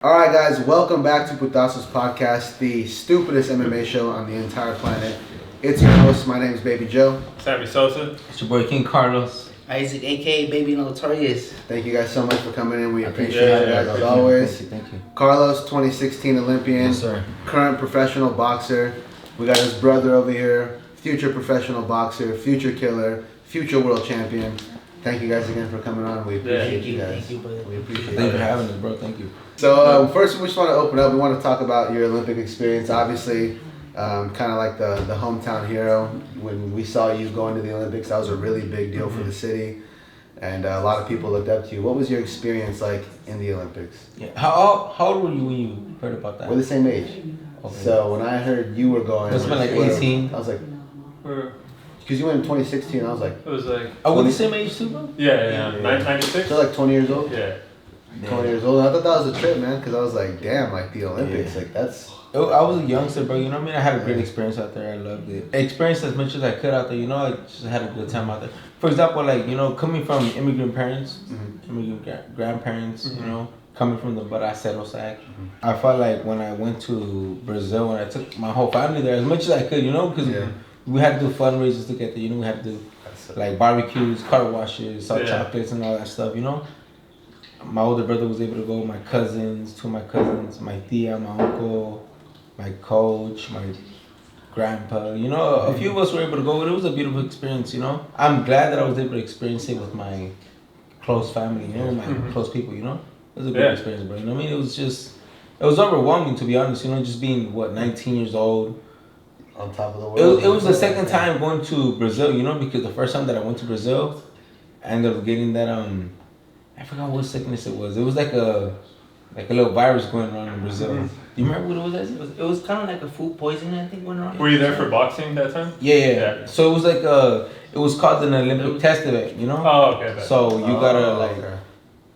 All right, guys, welcome back to Putasos podcast, the stupidest MMA show on the entire planet. It's your host. My name is Baby Joe. Sammy Sosa. It's your boy King Karlos. Isaac, aka Baby Notorious. Thank you guys so much for coming in. We appreciate it as always. Thank you. Carlos, 2016 Olympian, Yes, sir. current professional boxer. We got his brother over here, future professional boxer, future killer, future world champion. Thank you guys again for coming on. We appreciate you guys. Thank you, brother. We appreciate Thank you it. for having us, bro. Thank you. So first, we just want to open up. We want to talk about your Olympic experience. Obviously, kind of like the hometown hero. When we saw you going to the Olympics, that was a really big deal for the city, and a lot of people looked up to you. What was your experience like in the Olympics? Yeah. How old were you when you heard about that? We're the same age. Okay. So when I heard you were going, Must have been like 18. I was like, Or because you went in 2016. I was like, it was like Are we the same age too, bro? yeah. Yeah. 96. so like 20 years old. Yeah. 20 years old. I thought that was a trip, man, because I was like, damn, like the Olympics, Yeah. like that's. I was a youngster, bro. You know what I mean? I had a great experience out there. I loved it. I experienced as much as I could out there. You know, I just had a good time out there. For example, like, you know, coming from immigrant parents, immigrant grandparents, you know, coming from the Baracero side, I felt like when I went to Brazil, when I took my whole family there as much as I could, you know, because we had to do fundraisers together. You know, we had to do like barbecues, car washes, salt chocolates, and all that stuff. You know, my older brother was able to go. My cousins, two of my cousins, my tia, my uncle, my coach, my grandpa. You know, a few of us were able to go. It was a beautiful experience. You know, I'm glad that I was able to experience it with my close family. You know, my close people. You know, it was a great experience, bro. You know what I mean? It was overwhelming, to be honest. You know, just being 19 years old. On top of the world. It was the second time going to Brazil, you know, because the first time that I went to Brazil, I ended up getting that I forgot what sickness it was. It was like a little virus going around in Brazil. Do you remember what it was? It was kind of like a food poisoning, I think, went on. Were you there for boxing that time? Yeah. So it was like it was called an Olympic test event, you know. Oh, okay. So you gotta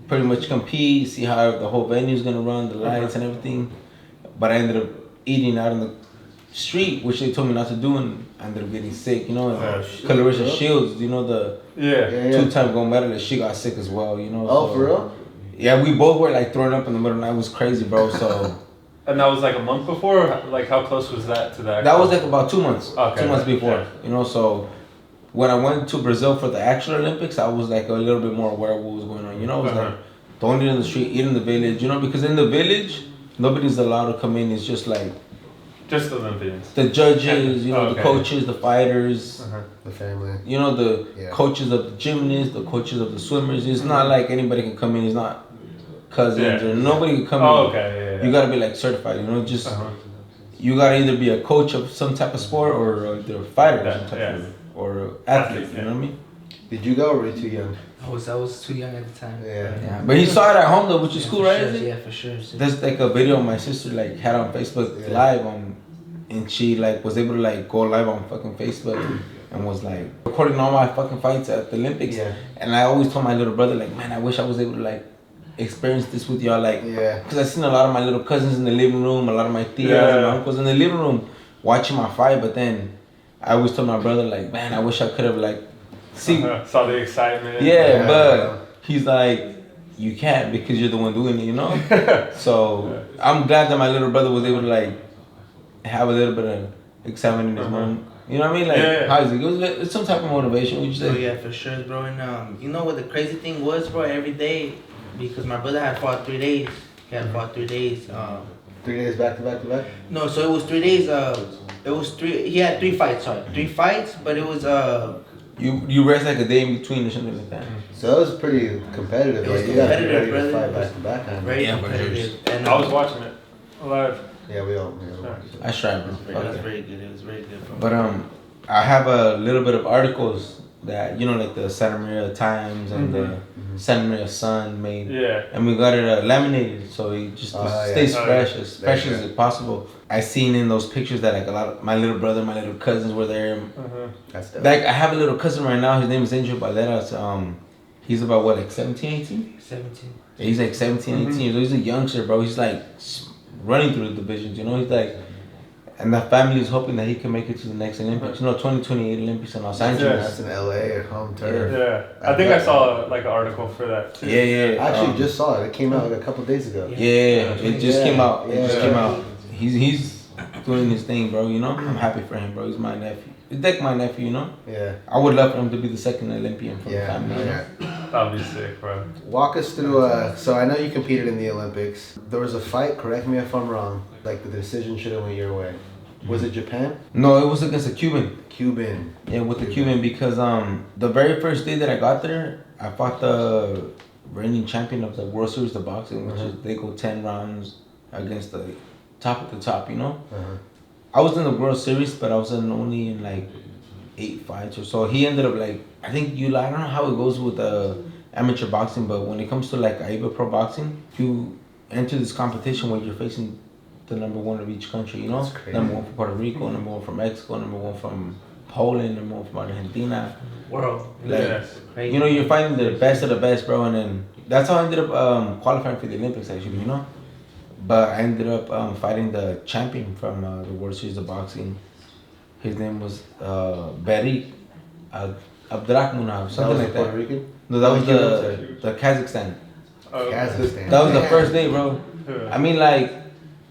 pretty much compete, see how the whole venue's gonna run, the lights and everything. But I ended up eating out in the street, which they told me not to do, and I ended up getting sick, you know. Clarissa Shields, you know, the two-time gold medalist, she got sick as well, you know. Oh, so, for real? Yeah, we both were like throwing up in the middle of the night. It was crazy, bro. So And that was like a month before? Or like how close was that to that? that was like about 2 months. Okay, 2 months before, yeah. you know. So when I went to Brazil for the actual Olympics, I was like a little bit more aware of what was going on. You know, I was like, don't eat in the street, eat in the village, you know, because in the village, nobody's allowed to come in. It's just like Just Olympians. the judges, you know, Okay. the coaches, the fighters, The family. you know, the coaches of the gymnasts, the coaches of the swimmers. It's not like anybody can come in. It's not cousins or nobody can come in. Oh, okay. Yeah. You gotta be like certified, you know, just you gotta either be a coach of some type of sport or either a fighter of some type of, or an athlete, you know what I mean? Did you go or were you too young? I was too young at the time. Yeah. But he saw it at home though, which is cool, for right? sure, Is it? yeah, for sure. There's like a video my sister like had on Facebook live and she like was able to like go live on fucking Facebook and was like recording all my fucking fights at the Olympics. Yeah. And I always told my little brother like, man, I wish I was able to like experience this with y'all, like, because I seen a lot of my little cousins in the living room, a lot of my tias and my uncles in the living room watching my fight. But then I always told my brother like, man, I wish I could have like saw the excitement. Yeah, but he's like, you can't because you're the one doing it, you know. So I'm glad that my little brother was able to like have a little bit of excitement in his moment. You know what I mean? Like, how is it? It's some type of motivation. Would you say? Oh yeah, for sure, bro. And you know what the crazy thing was, bro? Every day, because my brother had fought 3 days. He had fought 3 days. 3 days back to back to back? No, so it was 3 days. It was three. He had 3 fights. Sorry, 3 fights, but it was You rest like a day in between or something like that. So that was pretty competitive. It was like, you gotta be ready competitive, to fight brother. back to back. Kind of. very Yeah, for competitive. And I was watching it live. Yeah, we all. I tried, bro. It was very good. It was very good, bro. But I have a little bit of articles that you know, like the Santa Maria Times and the Santa Maria Sun made. Yeah. And we got it laminated, so it just stays fresh, as fresh as possible. I seen in those pictures that like a lot of my little brother, my little cousins were there. That's dope. Like I have a little cousin right now. His name is Angel Balderas. He's about what, like 17, 18? 17. Yeah, he's like 17, 18 years old. He's a youngster, bro. He's like running through the divisions, you know. He's like, And the family is hoping that he can make it to the next Olympics. 2028 Olympics in Los Angeles. That's in LA or home turf. Yeah, I think I saw like an article for that too. Yeah. I actually just saw it. It came out like a couple days ago. Yeah, it just came out. It just Yeah. came out. He's doing his thing, bro. You know, I'm happy for him, bro. He's my nephew. He's like my nephew, you know. Yeah. I would love for him to be the second Olympian for the family. You know? That'd be sick, bro. Walk us through. So I know you competed in the Olympics. There was a fight. Correct me if I'm wrong. Like the decision should have went your way. Was it Japan? No, it was against a Cuban. Cuban. Yeah, with the Cuban because the very first day that I got there, I fought the reigning champion of the World Series of boxing, which is they go 10 rounds against the top of the top, you know. I was in the World Series, but I was only in like 8 fights or so. He ended up like I don't know how it goes with amateur boxing, but when it comes to like AIBA Pro Boxing, you enter this competition where you're facing the number one of each country, you know? Number one from Puerto Rico, number one from Mexico, number one from Poland, number one from Argentina. World. Like, you know, you're fighting the best of the best, bro, and then that's how I ended up qualifying for the Olympics, actually, you know? But I ended up fighting the champion from the World Series of Boxing. His name was Berik Abdurakhmanov, something like that. Puerto Rican? No, that was the Kazakhstan. Kazakhstan. That was the first day, bro. I mean, like,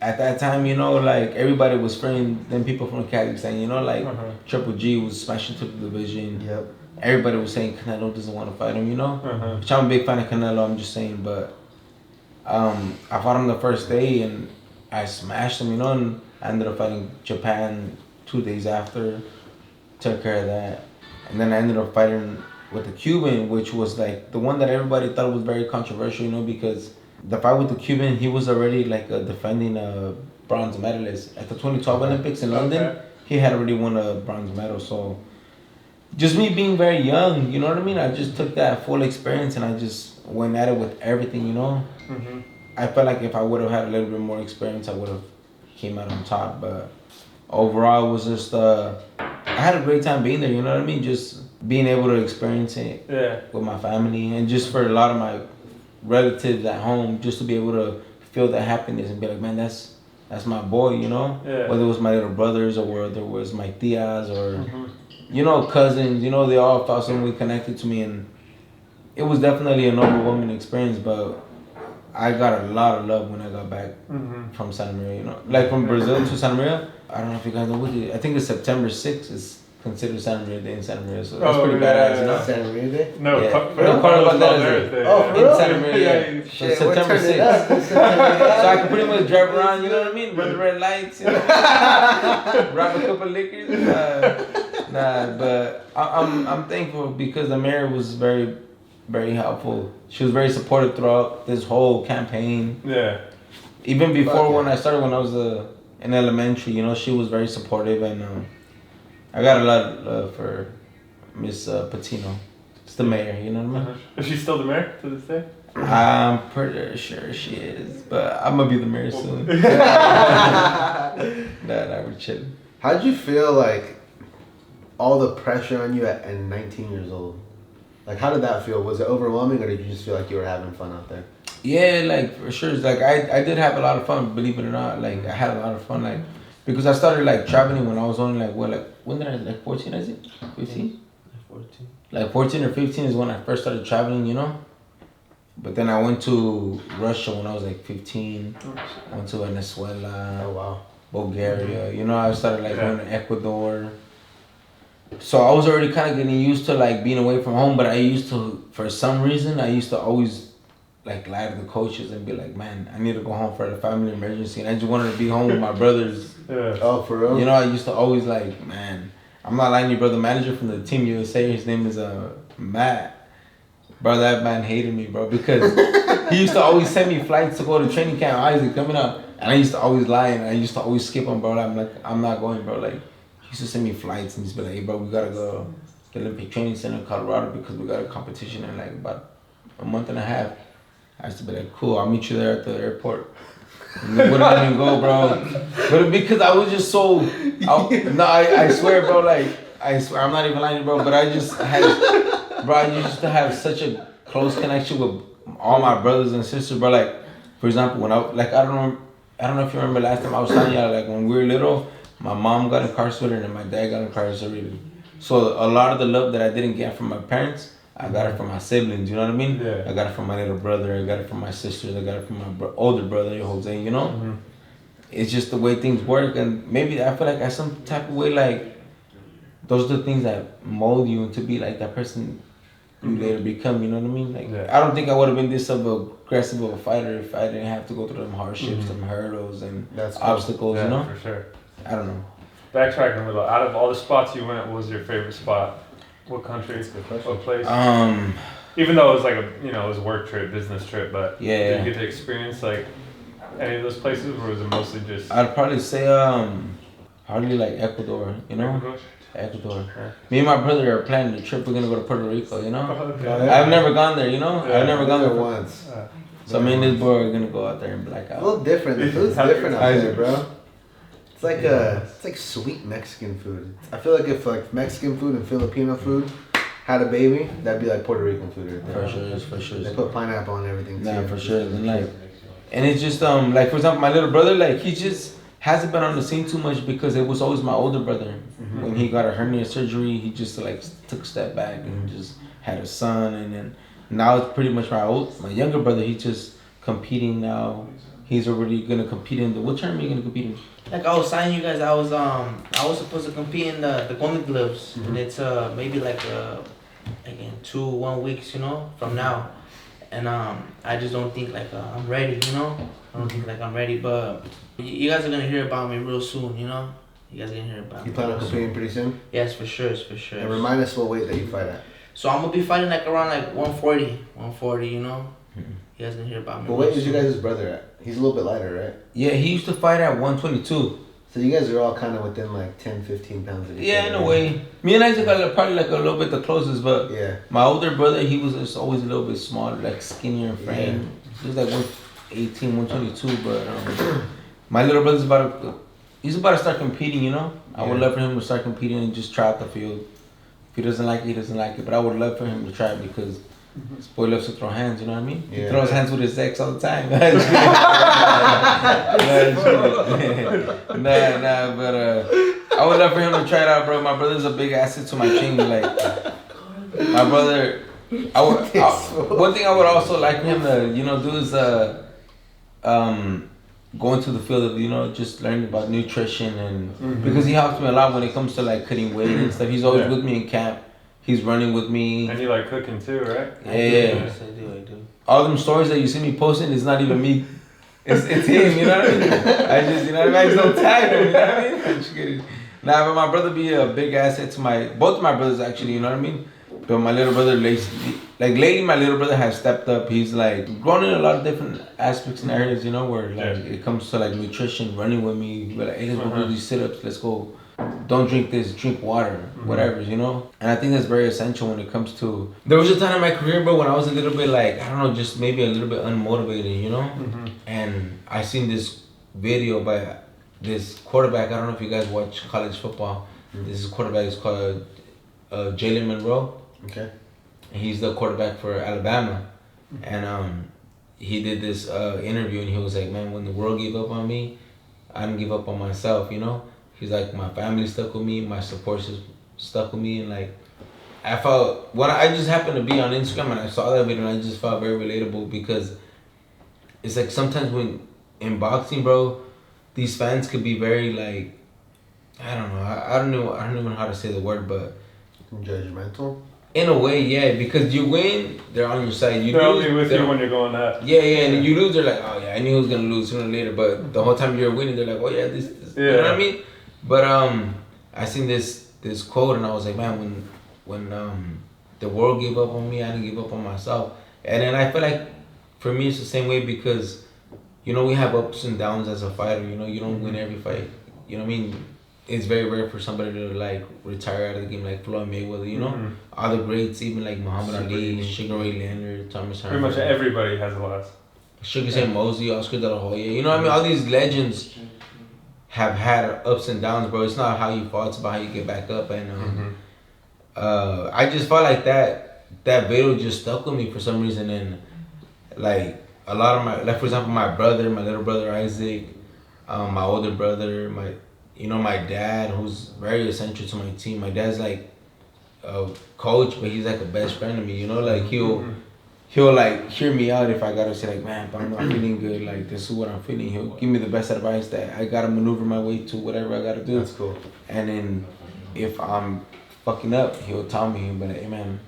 at that time, you know, like, everybody was spraying them people from Kazakhstan, you know, like, Triple G was smashing to the division. Yep. Everybody was saying Canelo doesn't want to fight him, you know? Which I'm a big fan of Canelo, I'm just saying, but I fought him the first day and I smashed him, you know, and I ended up fighting Japan 2 days after, took care of that. And then I ended up fighting with the Cuban, which was like the one that everybody thought was very controversial, you know, because the fight with the Cuban, he was already like a defending bronze medalist. At the 2012 Olympics in London, he had already won a bronze medal. So just me being very young, you know what I mean? I just took that full experience and I just went at it with everything, you know? I felt like if I would have had a little bit more experience, I would have came out on top. But overall, it was just, I had a great time being there, you know what I mean? Just being able to experience it with my family and just for a lot of my relatives at home, just to be able to feel that happiness and be like, man, that's my boy, you know? Whether it was my little brothers or whether it was my tias or, you know, cousins, you know, they all felt some way connected to me. And it was definitely an overwhelming experience, but I got a lot of love when I got back from Santa Maria, you know? Like from Brazil to Santa Maria, I don't know if you guys know what it is. I think it's September 6th is considered Santa Maria Day in Santa Maria, so that's pretty badass, you know? Santa Maria Day? No, Karlos Balderas Day. Oh, for real? In Santa Maria, so September 6th. So I can pretty much drive around, you know what I mean? Run the red lights, you know? Grab a couple liquors. But I'm thankful because the mayor was very, very helpful. She was very supportive throughout this whole campaign. Even before when I started, when I was in elementary, you know, she was very supportive and I got a lot of love for Miss Patino. It's the mayor, you know what I mean? Is she still the mayor to this day? I'm pretty sure she is, but I'm gonna be the mayor soon. We're chilling. How'd you feel like all the pressure on you at 19 years old? Like, how did that feel? Was it overwhelming or did you just feel like you were having fun out there? Yeah, like, for sure. It's like, I did have a lot of fun, believe it or not. Like, I had a lot of fun, like, because I started, like, traveling when I was only, like, when did I, like, 14, is it? 15? 14. Like, 14 or 15 is when I first started traveling, you know? But then I went to Russia when I was, like, 15. I went to Venezuela. Oh, wow. Bulgaria. You know, I started, like, going to Ecuador. So I was already kind of getting used to, like, being away from home, but I used to, for some reason, I used to always, like, lie to the coaches and be like, man, I need to go home for a family emergency. And I just wanted to be home with my brothers. Oh, for real? You know, I used to always, like, man, I'm not lying to you, bro. The manager from the Team USA, his name is Matt. Bro, that man hated me, bro, because he used to always send me flights to go to training camp. Isaac coming up. And I used to always lie and I used to always skip him, bro. I'm like, I'm not going, bro. Like, he used to send me flights and just be like, hey, bro, we got to go to the Olympic Training Center in Colorado because we got a competition in, like, about a month and a half. I used to be like, cool, I'll meet you there at the airport. And we wouldn't even go, bro. But because I was just so, I swear, bro, like, I swear, I'm not even lying, bro, but I used to have such a close connection with all my brothers and sisters, bro. Like, for example, when I don't know if you remember last time I was telling you, like, when we were little, My mom got incarcerated and my dad got incarcerated. So a lot of the love that I didn't get from my parents, I got it from my siblings. You know what I mean? Yeah. I got it from my little brother. I got it from my sisters. I got it from my older brother, Jose. You know, it's just the way things work, and maybe I feel like I some type of way like those are the things that mold you to be like that person you later become. You know what I mean? Like I don't think I would have been this aggressive of a fighter if I didn't have to go through them hardships, them hurdles, and obstacles. Yeah, you know, for sure. I don't know. Backtracking a little. Out of all the spots you went, what was your favorite spot? What country? What place? Even though it was like a it was a work trip, business trip, but did you get to experience like any of those places, or was it mostly just? I'd probably say hardly like Ecuador. You know, Ecuador. Yeah. Me and my brother are planning a trip. We're gonna go to Puerto Rico. You know, Okay. I've never gone there. You know, Yeah. I've never gone there once. So me and this boy are gonna go out there and black A out. little different. The food's different out How's there, it? bro. It's like sweet Mexican food. I feel like if like Mexican food and Filipino food had a baby, that'd be like Puerto Rican food right there. For sure. They put pineapple on everything too. Nah, for sure. Then like, and it's just like for example, my little brother, like he just hasn't been on the scene too much because it was always my older brother. When he got a hernia surgery, he just like took a step back and just had a son, and then now it's pretty much my younger brother. He's just competing now. He's already gonna compete in what term are you gonna compete in? Like I was telling you guys, I was supposed to compete in the Golden Gloves, and it's maybe like in 1 weeks, from now, and I just don't think like I'm ready, I don't think like I'm ready, but you guys are gonna hear about me real soon, You guys are gonna hear about me. You plan on competing pretty soon? Yes, for sure. And remind us what weight that you fight at. So I'm gonna be fighting like around like 140, You guys gonna hear about me. But what is your guys' brother at? He's a little bit lighter, right? Yeah, he used to fight at 122. So you guys are all kind of within like 10, 15 pounds of each other. Yeah, in a way. Me and Isaac are probably like a little bit the closest, but yeah. My older brother, he was just always a little bit smaller, like skinnier in frame. He was like 118, 122, but my little brother's he's about to start competing, I would love for him to start competing and just try out the field. If he doesn't like it, he doesn't like it, but I would love for him to try it because this boy loves to throw hands, you know what I mean? Yeah. He throws hands with his ex all the time. But I would love for him to try it out, bro. My brother's a big asset to my team. Like, my brother, one thing I would also like him to, do is go into the field of, just learning about nutrition and because he helps me a lot when it comes to like cutting weight and stuff. He's always with me in camp. He's running with me. And you like cooking too, right? Yeah. Yes, I do. All them stories that you see me posting is not even me. It's him, you know what I mean? I just don't tag him, you know what I mean? I'm just kidding. Nah, but my brother be a big asset to both my brothers actually, you know what I mean? But my little brother, lately my little brother has stepped up. He's like grown in a lot of different aspects and areas, where like it comes to like nutrition, running with me. We're like, hey, let's go do these sit-ups, let's go. Don't drink this, drink water, whatever, And I think that's very essential when it comes to... There was a time in my career, bro, when I was a little bit like, I don't know, just maybe a little bit unmotivated, And I seen this video by this quarterback. I don't know if you guys watch college football. This quarterback is called Jalen Monroe. Okay. He's the quarterback for Alabama. And he did this interview and he was like, man, when the world gave up on me, I didn't give up on myself, He's like, my family stuck with me, my support stuck with me, and like, I felt, when I just happened to be on Instagram and I saw that video and I just felt very relatable because it's like sometimes when, in boxing, bro, these fans could be very like, I don't know, I don't even know how to say the word, but... Judgmental? In a way, yeah, because you win, they're on your side. They're only with you when you're going up. Yeah, and you lose, they're like, oh yeah, I knew he was gonna lose sooner or later, but the whole time you're winning, they're like, oh yeah, this. You know what I mean? But I seen this quote and I was like, man, when the world gave up on me, I didn't give up on myself. And then I feel like for me it's the same way because we have ups and downs as a fighter. You don't win every fight. You know what I mean? It's very rare for somebody to like retire out of the game like Floyd Mayweather. All the greats, even like Muhammad Ali, Sugar Ray Leonard, Thomas Harper. Pretty much everybody has a loss. Sugar Ray Mosley, Oscar De La Hoya. You know what I mean? All these legends have had ups and downs, bro. It's not how you fall, it's about how you get back up. And I just felt like that video just stuck with me for some reason. And like a lot of my, like for example, my little brother Isaac, my older brother, you know, my dad, who's very essential to my team. My dad's like a coach, but he's like a best friend to me. You know, like he'll like hear me out if I gotta say like, man, but I'm not feeling good. Like this is what I'm feeling. He'll give me the best advice that I gotta maneuver my way to whatever I gotta do. That's cool. And then if I'm fucking up, he'll tell me, but like, hey man,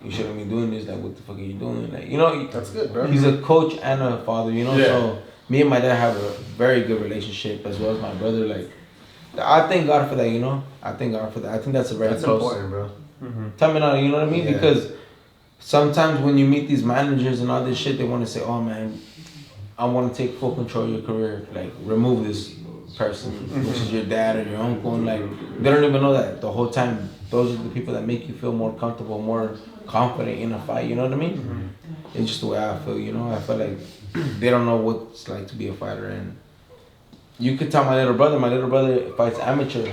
you shouldn't be doing this. Like, what the fuck are you doing? Like, you know, that's good, bro. He's a coach and a father. You know, so me and my dad have a very good relationship as well as my brother. Like, I thank God for that. You know, I thank God for that. I think that's a very that's close. Important, bro. Tell me now, you know what I mean? Yeah. Because sometimes when you meet these managers and all this shit, they want to say, "Oh man, I want to take full control of your career. Like, remove this person, which is your dad or your uncle." And like, they don't even know that the whole time. Those are the people that make you feel more comfortable, more confident in a fight. You know what I mean? It's just the way I feel. You know, I feel like they don't know what it's like to be a fighter. And you could tell my little brother fights amateur,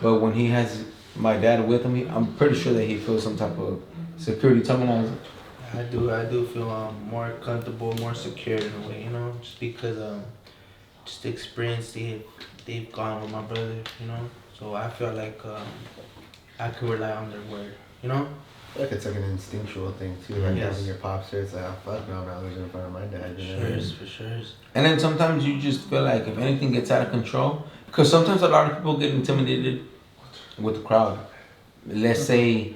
but when he has my dad with him, I'm pretty sure that he feels some type of security. Tell me now. I do feel more comfortable, more secure in a way, you know, just because just the experience they've gone with my brother, you know. So I feel like I could rely on their word, you know. I feel like it's like an instinctual thing too, like having your pops here. It's like, oh fuck no, I'm not losing in front of my dad. For sure. And then sometimes you just feel like if anything gets out of control, because sometimes a lot of people get intimidated with the crowd. Let's say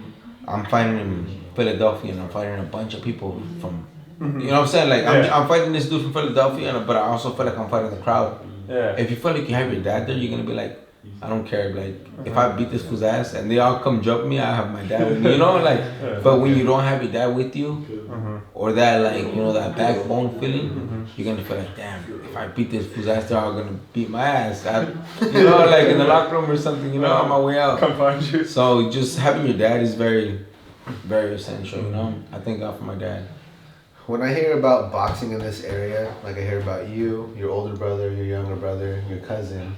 I'm fighting in Philadelphia and I'm fighting a bunch of people from, you know what I'm saying? Like I'm fighting this dude from Philadelphia, but I also feel like I'm fighting the crowd. Yeah. If you feel like you have your dad there, you're gonna be like, I don't care. Like if I beat this fool's ass and they all come jump me, I have my dad with me. You know, like. But when you don't have your dad with you, or that like you know that backbone feeling, you're gonna feel like, damn, if I beat this fool's ass, they're all gonna beat my ass. You know, like in the locker room or something. You know, on my way out. Come find you. So just having your dad is very, very essential. You know, I thank God for my dad. When I hear about boxing in this area, like I hear about you, your older brother, your younger brother, your cousin,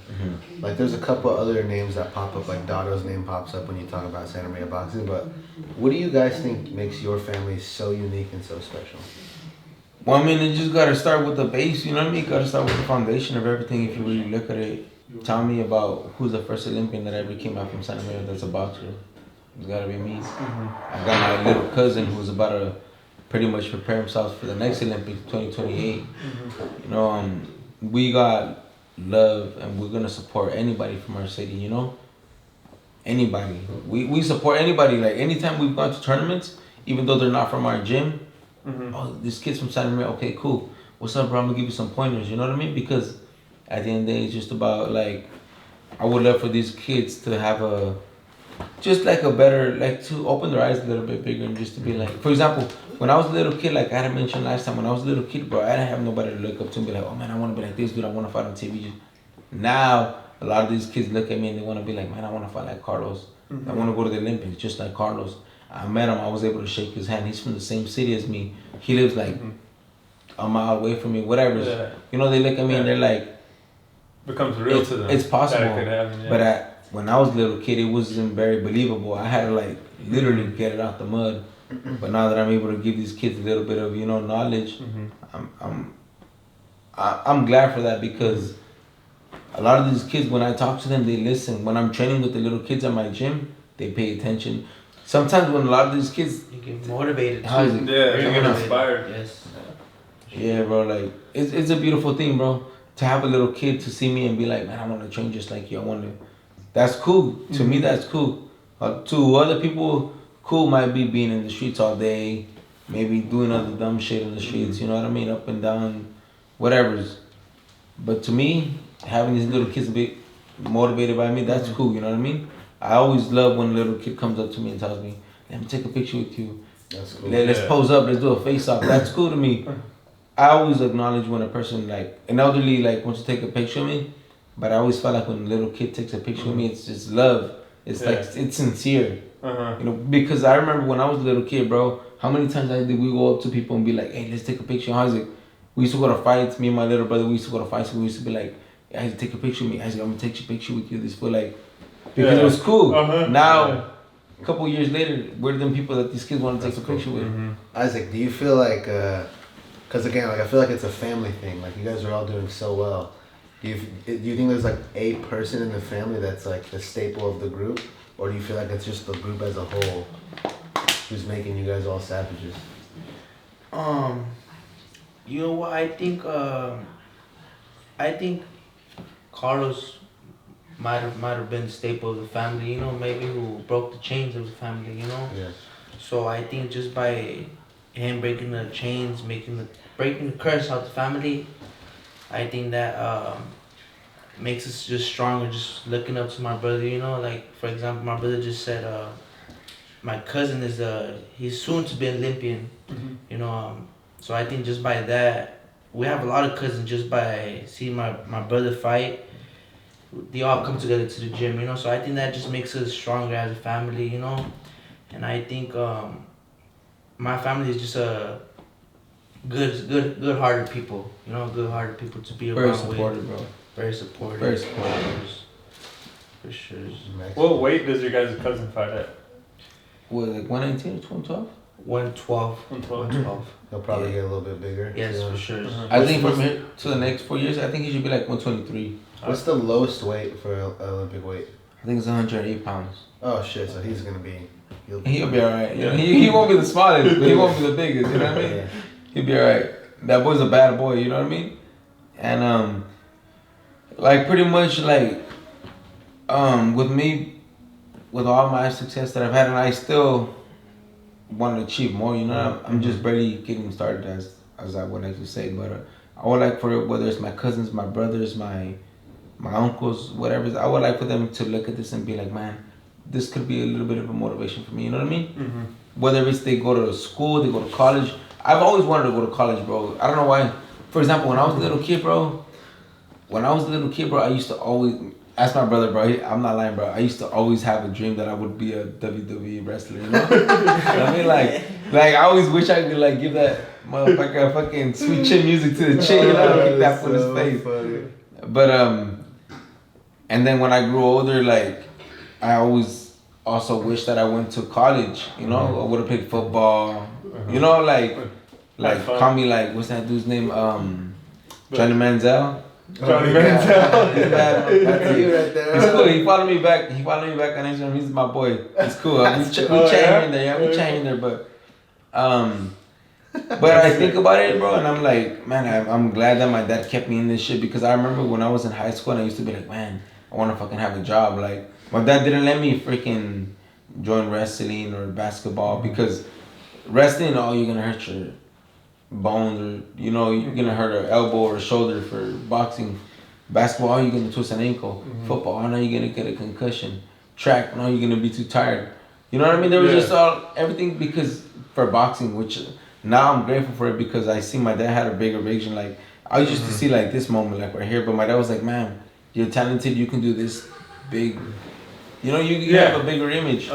like there's a couple other names that pop up, like Dotto's name pops up when you talk about Santa Maria boxing, but what do you guys think makes your family so unique and so special? Well, I mean, you just gotta start with the base, you know what I mean? You gotta start with the foundation of everything if you really look at it. Tell me about who's the first Olympian that ever came out from Santa Maria that's a boxer. It's gotta be me. I got my little cousin who's about to pretty much prepare himself for the next Olympics, 2028. You know, we got love and we're gonna support anybody from our city, you know? Anybody. We support anybody. Like anytime we've gone to tournaments, even though they're not from our gym, oh, this kid's from Santa Maria, okay, cool. What's up, bro? I'm gonna give you some pointers, you know what I mean? Because at the end of the day, it's just about like, I would love for these kids to have just like a better, like to open their eyes a little bit bigger and just to be like, for example, when I was a little kid, like I had mentioned last time, when I was a little kid, bro, I didn't have nobody to look up to and be like, oh man, I want to be like this dude, I want to fight on TV. Now, a lot of these kids look at me and they want to be like, man, I want to fight like Karlos. I want to go to the Olympics just like Karlos. I met him, I was able to shake his hand. He's from the same city as me. He lives like a mile away from me, whatever. Yeah. You know, they look at me and they're like, becomes real to them. It's possible. That it could happen, But when I was a little kid, it wasn't very believable. I had to like literally get it out the mud. But now that I'm able to give these kids a little bit of, you know, knowledge, I'm glad for that because a lot of these kids, when I talk to them, they listen. When I'm training with the little kids at my gym, they pay attention. Sometimes when a lot of these kids, you get motivated too. How is it? Yeah, you get inspired. Yes. Yeah, bro. Like it's a beautiful thing, bro. To have a little kid to see me and be like, man, I want to train just like you. I want to. That's cool. To me, that's cool. To other people, cool might be being in the streets all day, maybe doing other dumb shit in the streets. You know what I mean? Up and down, whatever's. But to me, having these little kids be motivated by me, that's cool. You know what I mean? I always love when a little kid comes up to me and tells me, let me take a picture with you. That's cool. Let's pose up. Let's do a face off. That's cool to me. I always acknowledge when a person, like, an elderly, like, wants to take a picture of me. But I always feel like when a little kid takes a picture of me, it's just love. It's like, it's sincere. You know, because I remember when I was a little kid, bro, how many times did we go up to people and be like, hey, let's take a picture. How's it? We used to go to fights. Me and my little brother, we used to go to fights. And we used to be like, I had to take a picture of me. I said, I'm going to take a picture with you. This feel like, because it was cool. Now, a couple years later, we're them people that these kids want to take a picture with. Isaac, do you feel like, because again, like I feel like it's a family thing. Like you guys are all doing so well. Do Do you think there's like a person in the family that's like the staple of the group, or do you feel like it's just the group as a whole who's making you guys all savages? You know what? I think Carlos might have been the staple of the family. You know, maybe who broke the chains of the family. You know. Yeah. So I think just by him breaking the chains, breaking the curse out the family, I think that makes us just stronger. Just looking up to my brother. You know, like for example, my brother just said, my cousin is he's soon to be Olympian. Mm-hmm. You know, so I think just by that, we have a lot of cousins just by seeing my brother fight. They all come together to the gym, you know. So I think that just makes us stronger as a family, you know. And I think my family is just a good-hearted people, you know, good-hearted people to be Very around supportive, with. bro. Very supportive. Very supportive. For sure. What weight does your guys' cousin fight at? What, like 119 or 212? 112. 112. He'll probably get a little bit bigger. Yes, Yeah. for sure. Uh-huh. I think from here to the next 4 years, I think he should be like 123. What's the lowest weight for Olympic weight? I think it's 108 pounds. Oh shit! So he's gonna be. He'll be alright. Yeah. He won't be the smallest, but he won't be the biggest. You know what I mean? Yeah. He'll be alright. That boy's a bad boy. You know what I mean? And like pretty much like with me, with all my success that I've had, and I still want to achieve more. You know, I'm just barely getting started as I would like to say, but I would like for whether it's my cousins, my brothers, my uncles, whatever, I would like for them to look at this and be like, man, this could be a little bit of a motivation for me. You know what I mean? Mm-hmm. Whether it's they go to school, they go to college. I've always wanted to go to college, bro. I don't know why. For example, when I was a little kid, bro, I used to always ask my brother, bro. I'm not lying, bro. I used to always have a dream that I would be a WWE wrestler. You know? You know what I mean? Like I always wish I could like give that motherfucker fucking sweet chin music to the chin. You know, kick that foot in his face. Funny. But and then when I grew older, like I always also wish that I went to college. You know, I would have played football. You know, like call me like what's that dude's name? Johnny Manziel. Johnny Manziel. That's you right there. He's cool. He followed me back on Instagram. He's my boy. He's cool. We chat here and there. Yeah, we chat here and there. But I think about it, bro, and I'm like, man, I'm glad that my dad kept me in this shit, because I remember when I was in high school and I used to be like, man, I want to fucking have a job. Like, my dad didn't let me freaking join wrestling or basketball, because wrestling, you're gonna hurt your bones, or you're gonna hurt an elbow or a shoulder. For boxing, basketball, you're gonna twist an ankle. Football, I know you're gonna get a concussion. Track, I know you're gonna be too tired. You know what I mean? There was just everything, because for boxing, which now I'm grateful for it, because I see my dad had a bigger vision. Like, I used to see like this moment, like right here, but my dad was like, man, you're talented, you can do this big, you have a bigger image.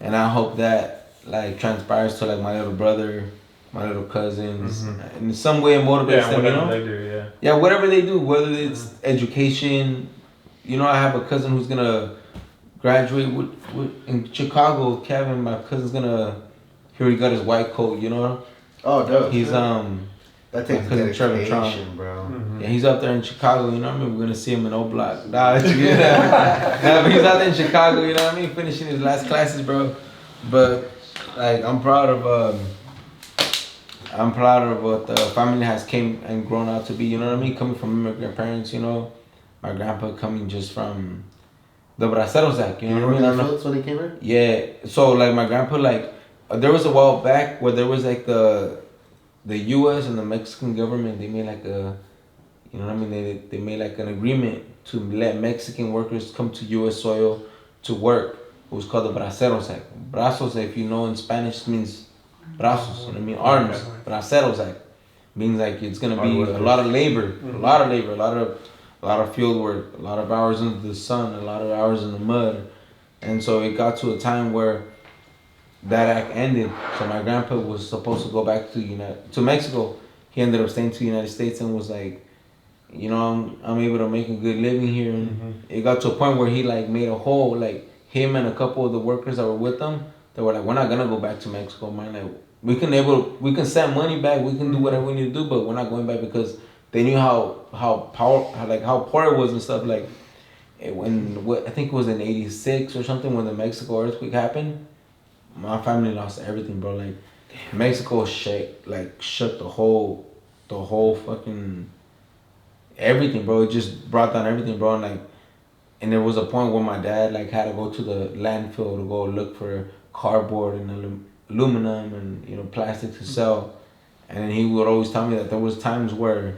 And I hope that like transpires to like my little brother, my little cousins, in some way it motivates them, whatever they do, yeah, whatever they do, whether it's education. I have a cousin who's gonna graduate in Chicago. Kevin, my cousin's gonna, he already got his white coat, Oh, dope. He's that takes dedication, bro. Yeah, he's up there in Chicago, you know what I mean? We're gonna see him in O-Block. Nah, but he's out there in Chicago, you know what I mean? Finishing his last classes, bro. But like, I'm proud of what the family has came and grown out to be, you know what I mean? Coming from immigrant parents, my grandpa coming just from the Braceros Act, you know what I mean? That's when he came here? Yeah, so like my grandpa, like, there was a while back where there was like the U.S. and the Mexican government, they made like a, you know what I mean? They made like an agreement to let Mexican workers come to U.S. soil to work. It was called the Braceros Act. Brazos, if you know in Spanish, means brazos, you know what I mean? Arms. Braceros Act means like it's gonna be a lot of labor, a lot of field work, a lot of hours in the sun, a lot of hours in the mud. And so it got to a time where that act ended. So my grandpa was supposed to go back to Mexico. He ended up staying to the United States and was like, I'm able to make a good living here. And it got to a point where he like made a whole, like him and a couple of the workers that were with him, they were like, we're not gonna go back to Mexico, man. Like, we can send money back, we can do whatever we need to do, but we're not going back, because they knew how poor it was and stuff. Like I think it was in '86 or something when the Mexico earthquake happened. My family lost everything, bro. Like Mexico shook the whole fucking everything, bro. It just brought down everything, bro. And there was a point where my dad like had to go to the landfill to go look for cardboard and aluminum and plastic to sell. And he would always tell me that there was times where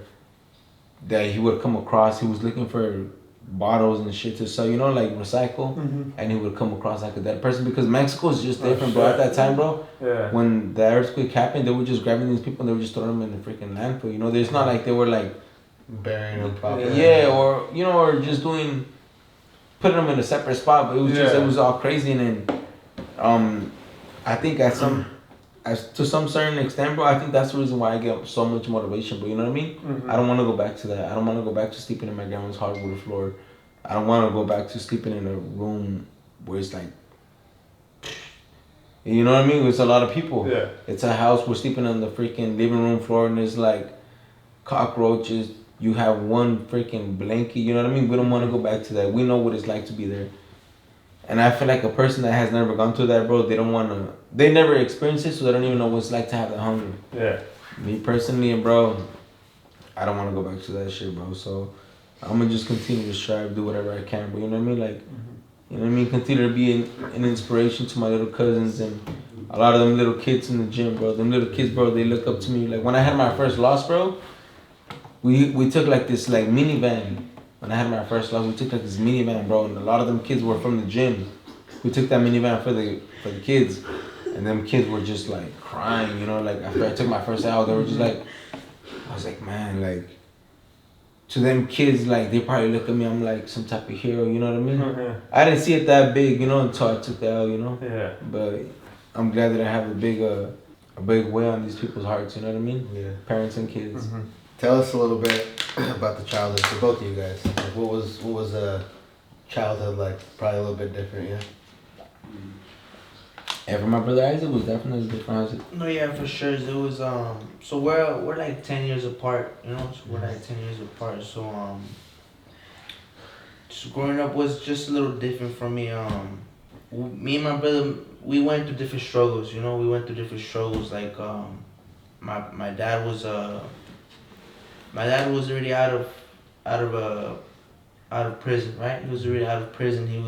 that he would come across, he was looking for bottles and shit to sell, like recycle, and he would come across like a dead person because Mexico is just different, bro. At that time, bro, when the earthquake happened, they were just grabbing these people and they were just throwing them in the freaking landfill. It's not like they were like burying them properly. Yeah, or or just putting them in a separate spot, but it was just it was all crazy. And then I think to some certain extent, bro, I think that's the reason why I get so much motivation, bro. You know what I mean? I don't want to go back to that. I don't want to go back to sleeping in my grandma's hardwood floor. I don't want to go back to sleeping in a room where it's like, you know what I mean? It's a lot of people. Yeah. It's a house. We're sleeping on the freaking living room floor, and there's like cockroaches. You have one freaking blanket. You know what I mean? We don't want to go back to that. We know what it's like to be there. And I feel like a person that has never gone through that, bro, they never experienced it, so they don't even know what it's like to have that hunger. Yeah. Me personally, and bro, I don't want to go back to that shit, bro. So I'm going to just continue to strive, do whatever I can, bro. You know what I mean? Like, you know what I mean? Continue to be an inspiration to my little cousins and a lot of them little kids in the gym, bro. Them little kids, bro, they look up to me. Like, when I had my first loss, bro, we took like this like minivan. When I had my first loss, we took like this minivan, bro, and a lot of them kids were from the gym. We took that minivan for the kids, and them kids were just like crying, like after I took my first out, they were just like, I was like, man, like, to them kids, like, they probably look at me, I'm like some type of hero, you know what I mean? Mm-hmm. I didn't see it that big, until I took the L, Yeah. But I'm glad that I have a big weight on these people's hearts, you know what I mean? Yeah. Parents and kids. Mm-hmm. Tell us a little bit about the childhood for both of you guys. Like, what was childhood like? Probably a little bit different, yeah. And for my brother Isaac, it was definitely different. No, yeah, for sure. It was so we're like 10 years apart, So we're like 10 years apart. So just growing up was just a little different for me. Me and my brother, we went through different struggles. We went through different struggles. Like my dad was already out of prison, right? He was already out of prison. He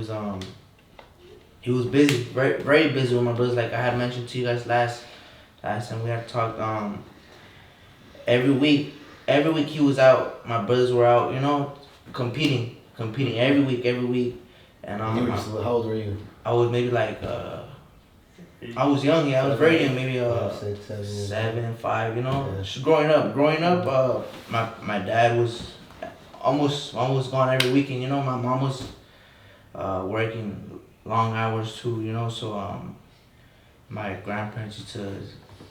was busy, very, very busy with my brothers. Like I had mentioned to you guys last time we had talked. Every week he was out. My brothers were out, competing every week. And How old were you? I was maybe like I was young. Yeah, I was very young. Maybe 6, 7, 7, 5. Yeah. Just growing up. My dad was almost gone every weekend. My mom was working long hours too. So my grandparents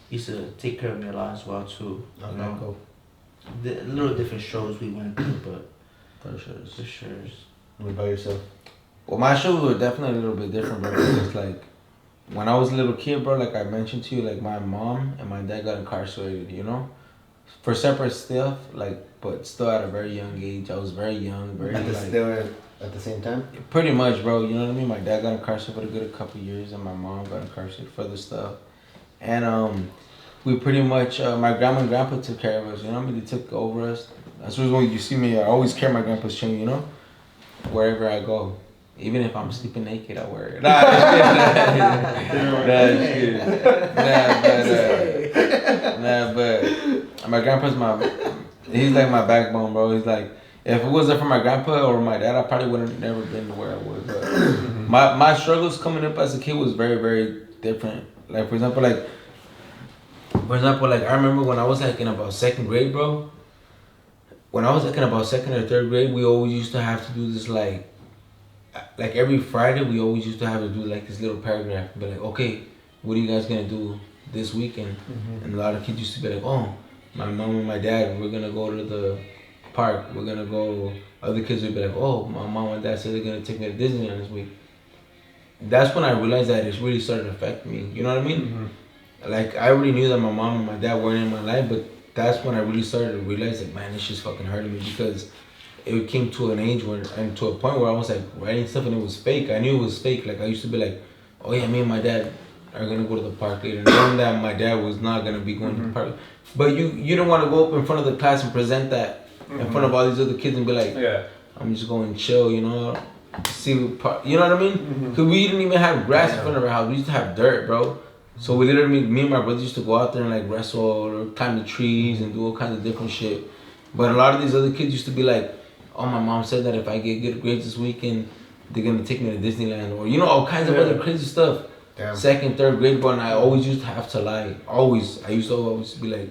used to take care of me a lot as well too. Cool. The little different shows we went through, but For sure. What about yourself? Well, my shows were definitely a little bit different, bro. Because like when I was a little kid, bro, like I mentioned to you, like my mom and my dad got incarcerated, for separate stuff, like, but still at a very young age. I was very young, They were at the same time? Pretty much, bro. You know what I mean? My dad got incarcerated for a good couple years, and my mom got incarcerated for other stuff. And we pretty much, my grandma and grandpa took care of us. You know what I mean? They took over us. That's why when you see me, I always carry my grandpa's chain. Wherever I go. Even if I'm sleeping naked, I wear it. But my grandpa's he's like my backbone, bro. He's like, if it wasn't for my grandpa or my dad, I probably would have never been to where I was. But my struggles coming up as a kid was very, very different. Like, for example, like I remember when I was like in about 2nd grade, bro. When I was like in about 2nd or 3rd grade, we always used to have to do this like every Friday, we always used to have to do like this little paragraph. Be like, okay, what are you guys gonna do this weekend? And a lot of kids used to be like, oh, my mom and my dad, we're gonna go to the park. We're gonna go. Other kids would be like, oh, my mom and dad said they're gonna take me to Disneyland this week. That's when I realized that it's really started to affect me. You know what I mean? Like I already knew that my mom and my dad weren't in my life, but that's when I really started to realize like, man, this shit's fucking hurting me because it came to an age where and to a point where I was like writing stuff and it was fake. I knew it was fake. Like I used to be like, oh yeah, me and my dad are gonna go to the park later. Knowing that my dad was not gonna be going to the park, but you don't want to go up in front of the class and present that in front of all these other kids and be like, I'm just going chill, you know, see what you know what I mean? Cause we didn't even have grass in front of our house. We used to have dirt, bro. So we literally, me and my brothers used to go out there and like wrestle or climb the trees and do all kinds of different shit. But a lot of these other kids used to be like, oh, my mom said that if I get good grades this weekend, they're gonna take me to Disneyland or, you know, all kinds of other crazy stuff. Damn. 2nd, 3rd grade, bro, and I always used to have to lie. Always. I used to always be like,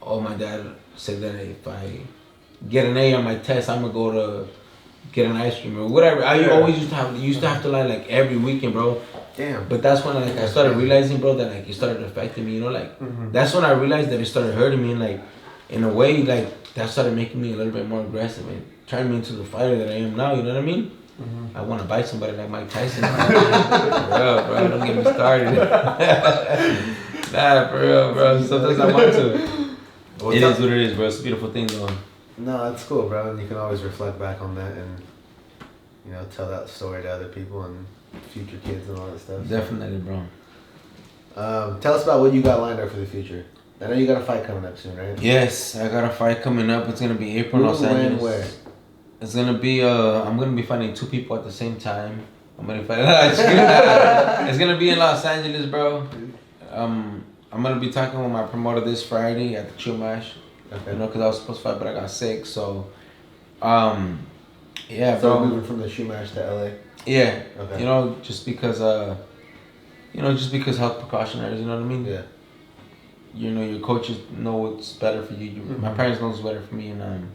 oh, my dad said that if I get an A on my test, I'm gonna go to get an ice cream or whatever. I always used to have to lie like every weekend, bro. Damn. But that's when like I started realizing, bro, that like it started affecting me, you know, like that's when I realized that it started hurting me and like in a way like that started making me a little bit more aggressive and turning me into the fighter that I am now, you know what I mean? I want to bite somebody like Mike Tyson. bro, don't get me started. Nah, for real, bro. Sometimes I want to. It is what it is, bro. It's a beautiful thing, though. No, it's cool, bro. And you can always reflect back on that and, you know, tell that story to other people and future kids and all that stuff. Definitely, bro. Tell us about what you got lined up for the future. I know you got a fight coming up soon, right? Yes, I got a fight coming up. It's gonna be April in Los Angeles. Where? It's gonna be I'm gonna be fighting 2 people at the same time. I'm gonna fight. It's gonna be in Los Angeles, bro. I'm gonna be talking with my promoter this Friday at the Chumash. Okay. You know, cause I was supposed to fight, but I got sick. So, yeah, so bro. moving from the Chumash to LA. Yeah. Okay. You know, just because health precautionaries. You know what I mean? Yeah. You know, your coaches know what's better for you. My parents know what's better for me, and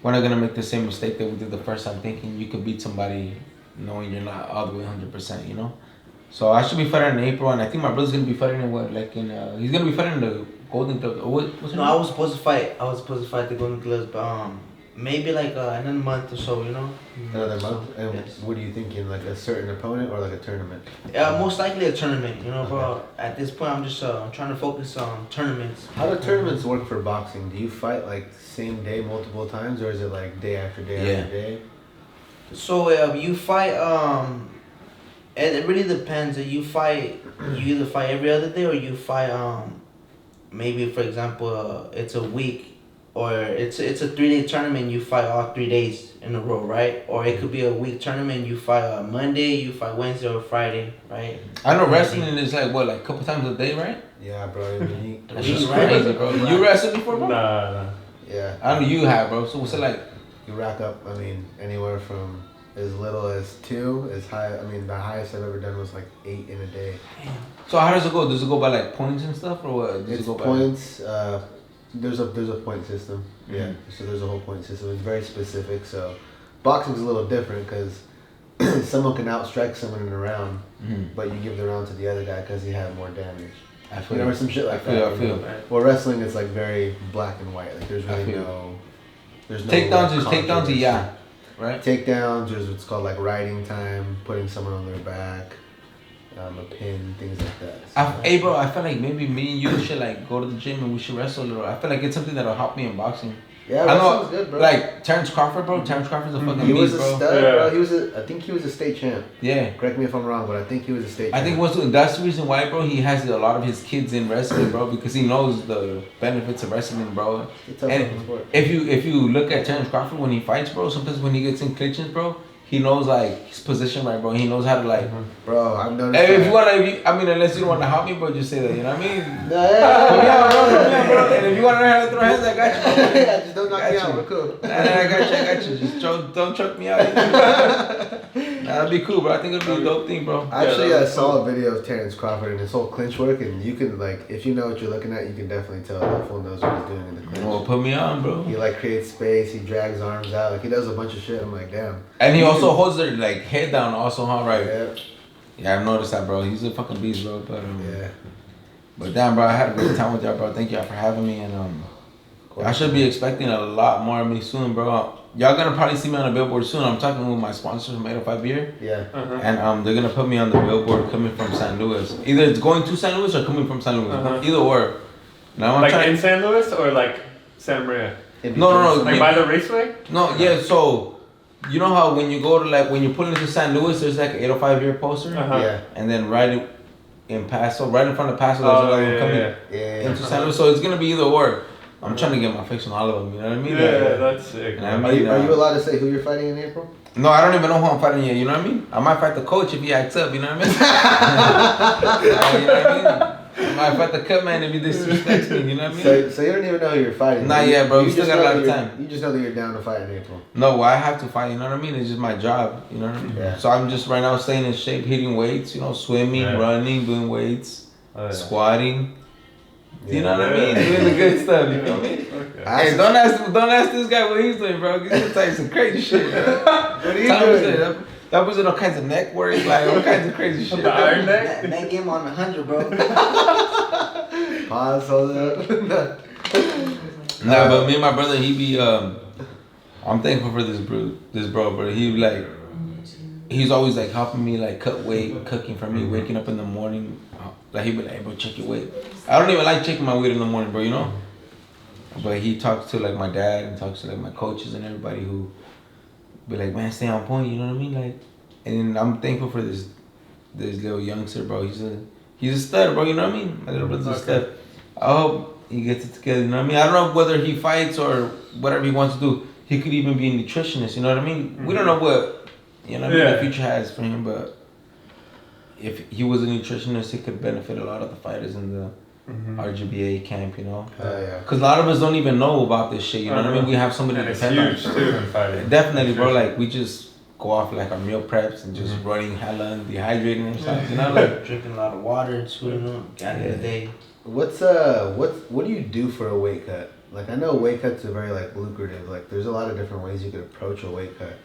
we're not gonna make the same mistake that we did the first time, thinking you could beat somebody knowing you're not all the way 100%. You know. So I should be fighting in April, and I think my brother's gonna be fighting in he's gonna be fighting in the Golden Gloves. No, I was supposed to fight. The Golden Gloves, but maybe like another month or so, you know. Another month? And yes. What are you thinking? Like a certain opponent or like a tournament? Yeah, most likely a tournament. You know, bro. At this point, I'm just trying to focus on tournaments. How do tournaments work for boxing? Do you fight like same day multiple times, or is it like day after day after day? So you fight. It really depends. You either fight every other day or you fight maybe for example it's a week or it's a 3-day tournament. You fight all 3 days in a row, right? Or it could be a week tournament. You fight on Monday, you fight Wednesday or Friday, right? I know wrestling is like what, like a couple times a day, right? Yeah, bro. That's just crazy, bro. You wrestled before, bro? Nah. Yeah. I know you have, bro. So what's it like? You rack up. I mean, anywhere from as little as 2, as high. I mean, the highest I've ever done was like 8 in a day. Damn. So how does it go? Does it go by like points and stuff, or what? It's points. There's a point system. Yeah. So there's a whole point system. It's very specific. So boxing's a little different because someone can outstrike someone in a round, but you give the round to the other guy because he had more damage. I feel or some shit like that. I feel. Well, wrestling is like very black and white. Like there's really no takedowns. There's takedowns. Yeah. Right. Takedowns, there's what's called like riding time, putting someone on their back, a pin, things like that. So hey bro, I feel like maybe me and you should like go to the gym and we should wrestle a little. I feel like it's something that'll help me in boxing. Yeah, wrestling's good, bro. Like Terrence Crawford, bro. Terrence Crawford's a fucking beast, bro. He was a stud, bro. I think he was a state champ. Yeah. Correct me if I'm wrong, but I think he was a state champ. I think that's the reason why, bro, he has a lot of his kids in wrestling, bro, because he knows the benefits of wrestling, bro. And if you look at Terrence Crawford when he fights, bro, sometimes when he gets in clinches, bro, he knows like his position, right, bro. He knows how to like. Bro, I've noticed. Hey, if you wanna, unless you don't wanna help me, bro, just say that. You know what I mean? Yeah. Put me out, bro. And if you wanna learn how to throw hands, I got you. Yeah, just don't knock me out. We're cool. Nah, I got you. Just don't choke me out. That'd be cool, bro. I think it'd be a dope thing, bro. Actually, I saw a video of Terrence Crawford and his whole clinch work, and you can like, if you know what you're looking at, you can definitely tell that fool knows what he's doing in the clinch. Well, put me on, bro. He like creates space. He drags arms out. Like he does a bunch of shit. I'm like, damn. And he also holds their like head down, also, huh? Right? Yeah, I've noticed that, bro. He's a fucking beast, bro. But yeah. But damn, bro, I had a great time with y'all, bro. Thank y'all for having me, and I should be expecting a lot more of me soon, bro. Y'all gonna probably see me on a billboard soon. I'm talking with my sponsors from 805 Beer. Yeah. And they're gonna put me on the billboard coming from San Luis. Either it's going to San Luis or coming from San Luis. Either or. Now like in San Luis or like Santa Maria? No. Like by the raceway? No, yeah. So you know how when you go to like when you pull into San Luis, there's like an 805 year poster. Yeah. And then right in Paso, right in front of Paso, there's another one coming into San Luis. So it's gonna be either or. I'm trying to get my fix on all of them. You know what I mean? Yeah, that's sick. I mean, are you allowed to say who you're fighting in April? No, I don't even know who I'm fighting yet. You know what I mean? I might fight the coach if he acts up. You know what I mean? You know what I mean? I might fight the cut man if he disrespects me. You know what I mean? So you don't even know who you're fighting. Not yet, bro. You still got a lot of time. You just know that you're down to fight in April. No, I have to fight. You know what I mean? It's just my job. You know what I mean? Yeah. So I'm just right now staying in shape, hitting weights. You know, swimming, running, doing weights, squatting. You know what I mean? Doing the good stuff. You know what I mean? Okay. Hey, don't ask this guy what he's doing, bro. He's gonna tell you some crazy shit. What are you doing? That was all kinds of neck work, like all kinds of crazy shit. The iron neck? That game on 100, bro. Pause, hold up. Nah, but me and my brother, he be I'm thankful for this bro, but he like he's always like helping me like cut weight, cooking for me, waking up in the morning. Like he be like, hey, bro, check your weight. I don't even like checking my weight in the morning, bro, you know? But he talks to like my dad and talks to like my coaches and everybody who be like, man, stay on point, you know what I mean? Like, and I'm thankful for this little youngster, bro. He's a stud, bro, you know what I mean? My little brother's a stud. I hope he gets it together, you know what I mean? I don't know whether he fights or whatever he wants to do. He could even be a nutritionist, you know what I mean? We don't know what, you know what I mean, the future has for him, but if he was a nutritionist, he could benefit a lot of the fighters in the RGBA camp, you know? Because a lot of us don't even know about this shit, you know what I mean? We have somebody to depend on. It's huge, too, in fighting. Definitely, bro. Like, we just go off, like, our meal preps and just running hella and dehydrating and stuff, you know? Like, drinking a lot of water, too, you know? At the end of the day. What do you do for a weight cut? Like, I know weight cuts are very, like, lucrative. Like, there's a lot of different ways you could approach a weight cut.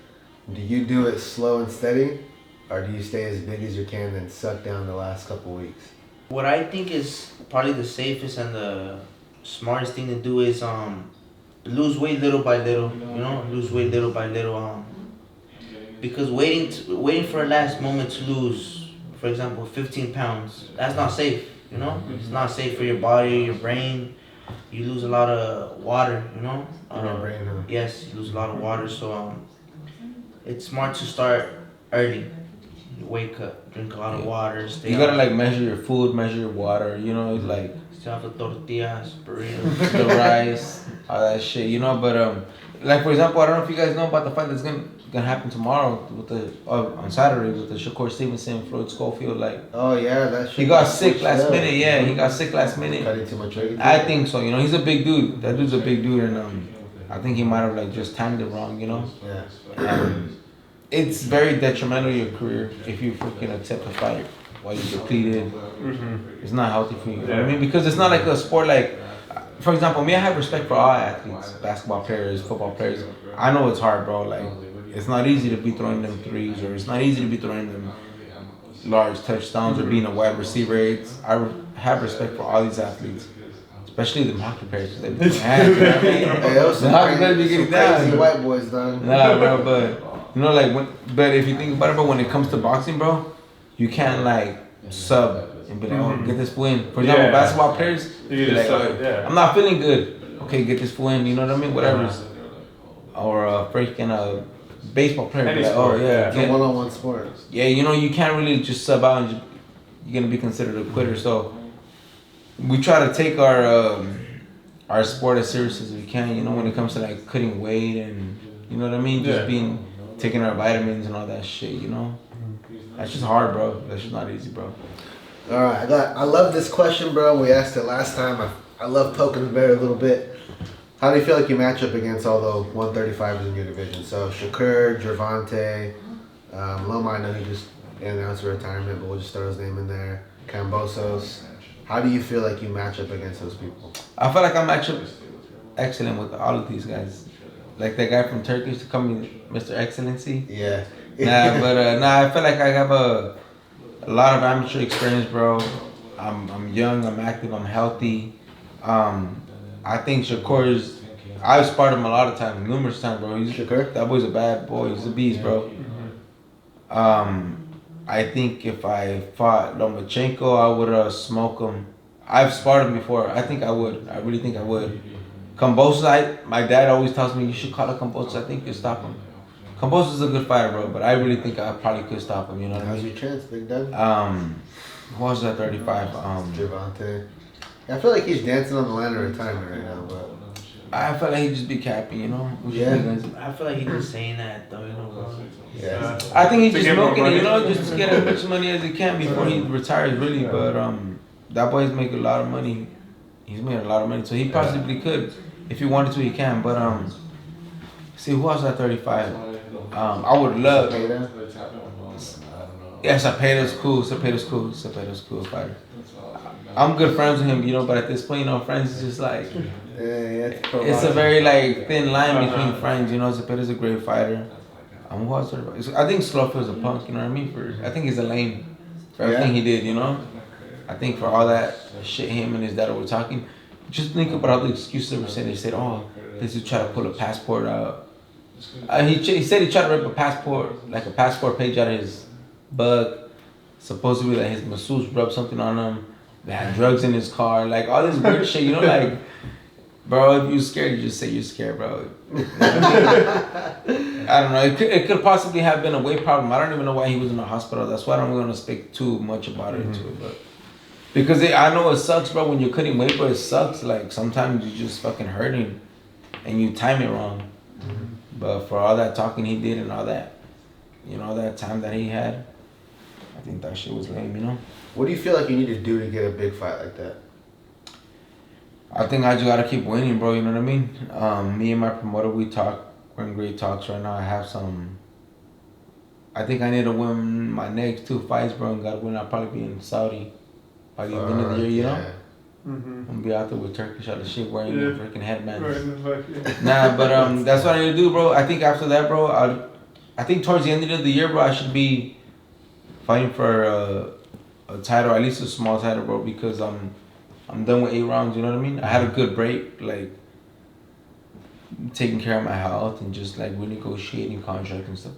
Do you do it slow and steady? Or do you stay as big as you can and suck down the last couple weeks? What I think is probably the safest and the smartest thing to do is lose weight little by little. You know, lose weight little by little. Because waiting for a last moment to lose, for example, 15 pounds, that's not safe. You know, it's not safe for your body, your brain. You lose a lot of water. You know. Your brain, huh? Yes, you lose a lot of water. So it's smart to start early. Wake up, drink a lot of water, you gotta like measure your food, measure your water, you know, like stay off the tortillas, burritos, the rice, all that shit, you know. But like for example, I don't know if you guys know about the fight that's gonna happen tomorrow with on Saturday with the Shakur Stevenson, Floyd Schofield. Like, oh yeah, that shit. He got sick last minute. Yeah, he got sick last minute. Cutting too much weight. I think so. You know, he's a big dude. That dude's a big dude, and I think he might have like just timed it wrong. You know. Yeah. It's very detrimental to your career if you freaking accept a fight while you're depleted. It's not healthy for you. You know what I mean? Because it's not like a sport like, for example, me, I have respect for all athletes, basketball players, football players. I know it's hard, bro. Like, it's not easy to be throwing them threes, or it's not easy to be throwing them large touchdowns or being a wide receiver. I have respect for all these athletes. Especially the hockey players. They be hands, you know what I mean? Hey, those the hockey players be getting down. Crazy white boys done. Nah, bro, but you know, like but if you think about it, bro, when it comes to boxing, bro, you can't like sub and be like, oh, get this win. For example, basketball players, be like, oh, I'm not feeling good. Okay, get this win. You know what I mean? Whatever. Or freaking baseball player, any like, sport, oh yeah, it's a one-on-one sport. Yeah, you know, you can't really just sub out and you're gonna be considered a quitter. So we try to take our sport as serious as we can. You know, when it comes to like cutting weight and you know what I mean, just taking our vitamins and all that shit, you know? That's just hard, bro. That's just not easy, bro. All right, I love this question, bro. We asked it last time. I love poking the bear a little bit. How do you feel like you match up against all the 135ers in your division? So Shakur, Gervonta, Loma, I know he just announced retirement, but we'll just throw his name in there. Kambosos. How do you feel like you match up against those people? I feel like I match up excellent with all of these guys. Like that guy from Turkish to call me Mr. Excellency. Yeah. I feel like I have a lot of amateur experience, bro. I'm young, I'm active, I'm healthy. I think Shakur's, I've sparred him a lot of times, numerous times, bro. Shakur? That boy's a bad boy. He's a beast, bro. I think if I fought Lomachenko, I would smoke him. I've sparred him before. I think I would. I really think I would. Kambosos, my dad always tells me you should call it Kambosos. I think you stop him. Kambosos is a good fighter, bro, but I really think I probably could stop him. You know what I mean? How's your chance, Big Doug? Who was at 35? Gervonta. Yeah, I feel like he's dancing on the line of retirement right now, but I feel like he'd just be capping, you know? Yeah. I feel like he was saying that though, you know. yeah. I think he's To just get more milking it, you money. know, just to get as much money as he can before he retires, really. But that boy's making a lot of money. He's made a lot of money, so he possibly could, if he wanted to, he can. But see who else at 35? I would love. Yeah, Cepedo's cool. Cepedo's cool fighter. I'm good friends with him, you know, but at this point, you know, friends is just like it's a very like thin line between friends, you know. Cepedo's a great fighter. Who else? I think Slowfield's a punk, you know what I mean? I think he's a lame for everything he did, you know. I think for all that shit him and his dad were talking, just think about all the excuses they were saying. They said, oh, this is try to pull a passport out. He said he tried to rip a passport page out of his bug. Supposedly that his masseuse rubbed something on him. They had drugs in his car. Like all this weird shit, you know, like, bro, if you're scared, you just say you're scared, bro. I don't know. It could possibly have been a weight problem. I don't even know why he was in the hospital. That's why I don't want to speak too much about it into it, but because I know it sucks, bro, when you're cutting weight, but it sucks. Like sometimes you're just fucking hurting, and you time it wrong. But for all that talking he did and all that, you know, that time that he had, I think that shit was lame, you know. What do you feel like you need to do to get a big fight like that? I think I just gotta keep winning, bro. You know what I mean? Me and my promoter, we're in great talks right now. I think I need to win my next 2 fights, bro. And gotta win. I'll probably be in Saudi by the end of the year, you know? I'm gonna be out there with Turkish all the shit wearing the freaking headbands. Nah, but that's what I need to do, bro. I think after that, bro, I think towards the end of the year, bro, I should be fighting for a title, at least a small title, bro, because I'm done with 8 rounds, you know what I mean? I had a good break, like taking care of my health and just like renegotiating contracts and stuff,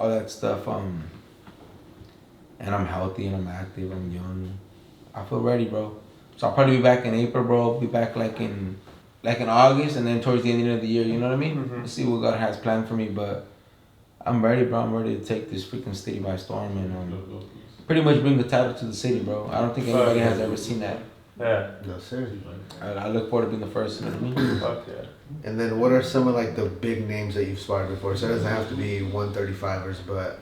all that stuff. And I'm healthy and I'm active, I'm young. I feel ready, bro. So I'll probably be back in April, bro. I'll be back like in August, and then towards the end of the year, you know what I mean? Let's see what God has planned for me, but I'm ready, bro. I'm ready to take this freaking city by storm and pretty much bring the title to the city, bro. I don't think anybody has ever seen that. Yeah. No, sir. I look forward to being the first, you know what I mean? Fuck yeah. And then what are some of like the big names that you've sparred before? So it doesn't have to be 135ers, but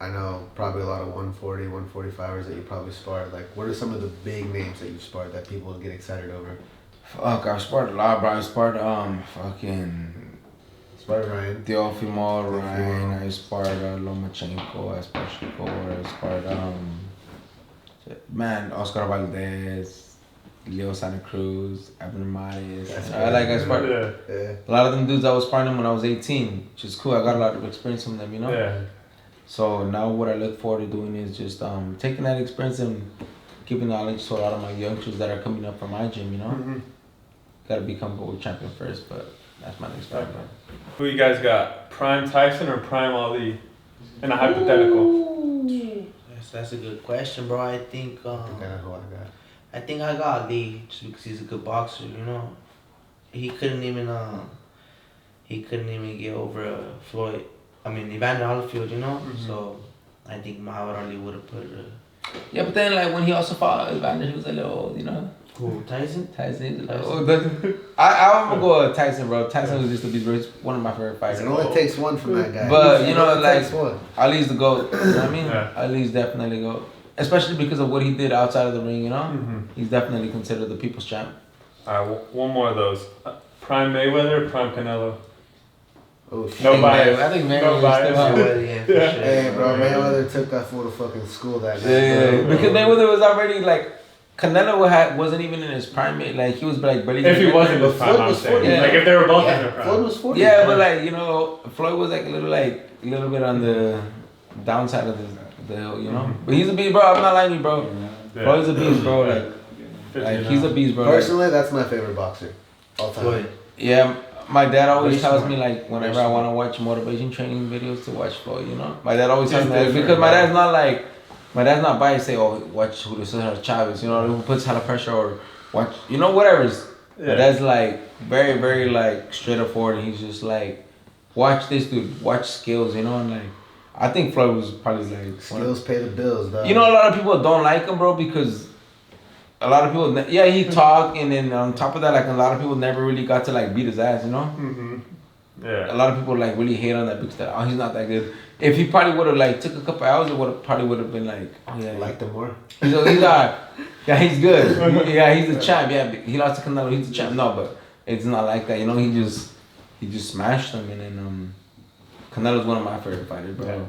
I know probably a lot of 140, 145ers that you probably sparred. Like, what are some of the big names that you've sparred that people get excited over? Fuck, I've sparred a lot, bro. I sparred fucking Sparred Ryan. Teofimo, Ryan. I sparred Lomachenko. I sparred Shakur. I sparred Oscar Valdez, Leo Santa Cruz, Abner Mares. I sparred a lot of them dudes. I was sparring them when I was 18, which is cool. I got a lot of experience from them, you know. Yeah. So now what I look forward to doing is just taking that experience and giving knowledge to a lot of my youngsters that are coming up from my gym, you know? Gotta become a world champion first, but that's my next fight, bro. Who you guys got? Prime Tyson or Prime Ali? In a hypothetical. That's a good question, bro. I think I know who I got. I think I got Ali just because he's a good boxer, you know. He couldn't even get over Floyd. I mean, Evander Holyfield, you know? So, I think Muhammad Ali would have put it. Yeah, but then, like, when he also fought Evander, he was a little old, you know? Who, Tyson? Tyson. I'm gonna go with Tyson, bro. Tyson was just a beast, bro. He's one of my favorite fighters. It only takes one from that guy. But, you know, like, takes one. Ali's the GOAT, you know what I mean? Yeah. Ali's definitely the GOAT. Especially because of what he did outside of the ring, you know? He's definitely considered the people's champ. Alright, one more of those. Prime Mayweather or Prime Canelo? Oh, shit. No bias. I think No Mayweather's bias. still out. Yeah, for sure. Hey, bro, Mayweather took that fool to fucking school that night. Yeah, because Mayweather was already like Canelo wasn't even in his prime. Like he was like barely. If he wasn't But his prime, Floyd I'm was saying. 40. Like if they were both in Yeah, their prime. Floyd was 40. Yeah, but like you know, Floyd was like a little bit on the downside of the hill, you know. But he's a beast, bro. I'm not lying to you, bro. Yeah. Floyd's a beast, bro. Like he's a beast, bro. Personally, that's my favorite boxer. All time. Floyd. Yeah, my dad always Very tells smart. me like whenever Very I want to watch motivation training videos to watch Floyd, you know. My dad always He's tells me that different, because my bro. dad's not like My dad's not biased. Say, oh, watch Julio Cesar Chavez. You know, who puts hella pressure or watch. You know, whatever's. Yeah. But that's like very, very like straight up forward. And he's just like, watch this dude. Watch skills. You know, and like, I think Floyd was probably like skills pay the bills. Though. You know, a lot of people don't like him, bro, because a lot of people. Yeah, he talked, and then on top of that, like a lot of people never really got to like beat his ass. You know. Mm-hmm. Yeah. A lot of people like really hate on that because oh, he's not that good. If he probably would have like took a couple hours, it would have been like, oh yeah, liked him more. He's yeah, he's good. Yeah, he's the champ. Yeah, he lost to Canelo. He's the champ. No, but it's not like that. You know, he just smashed him, and then Canelo's one of my favorite fighters, bro. Yeah.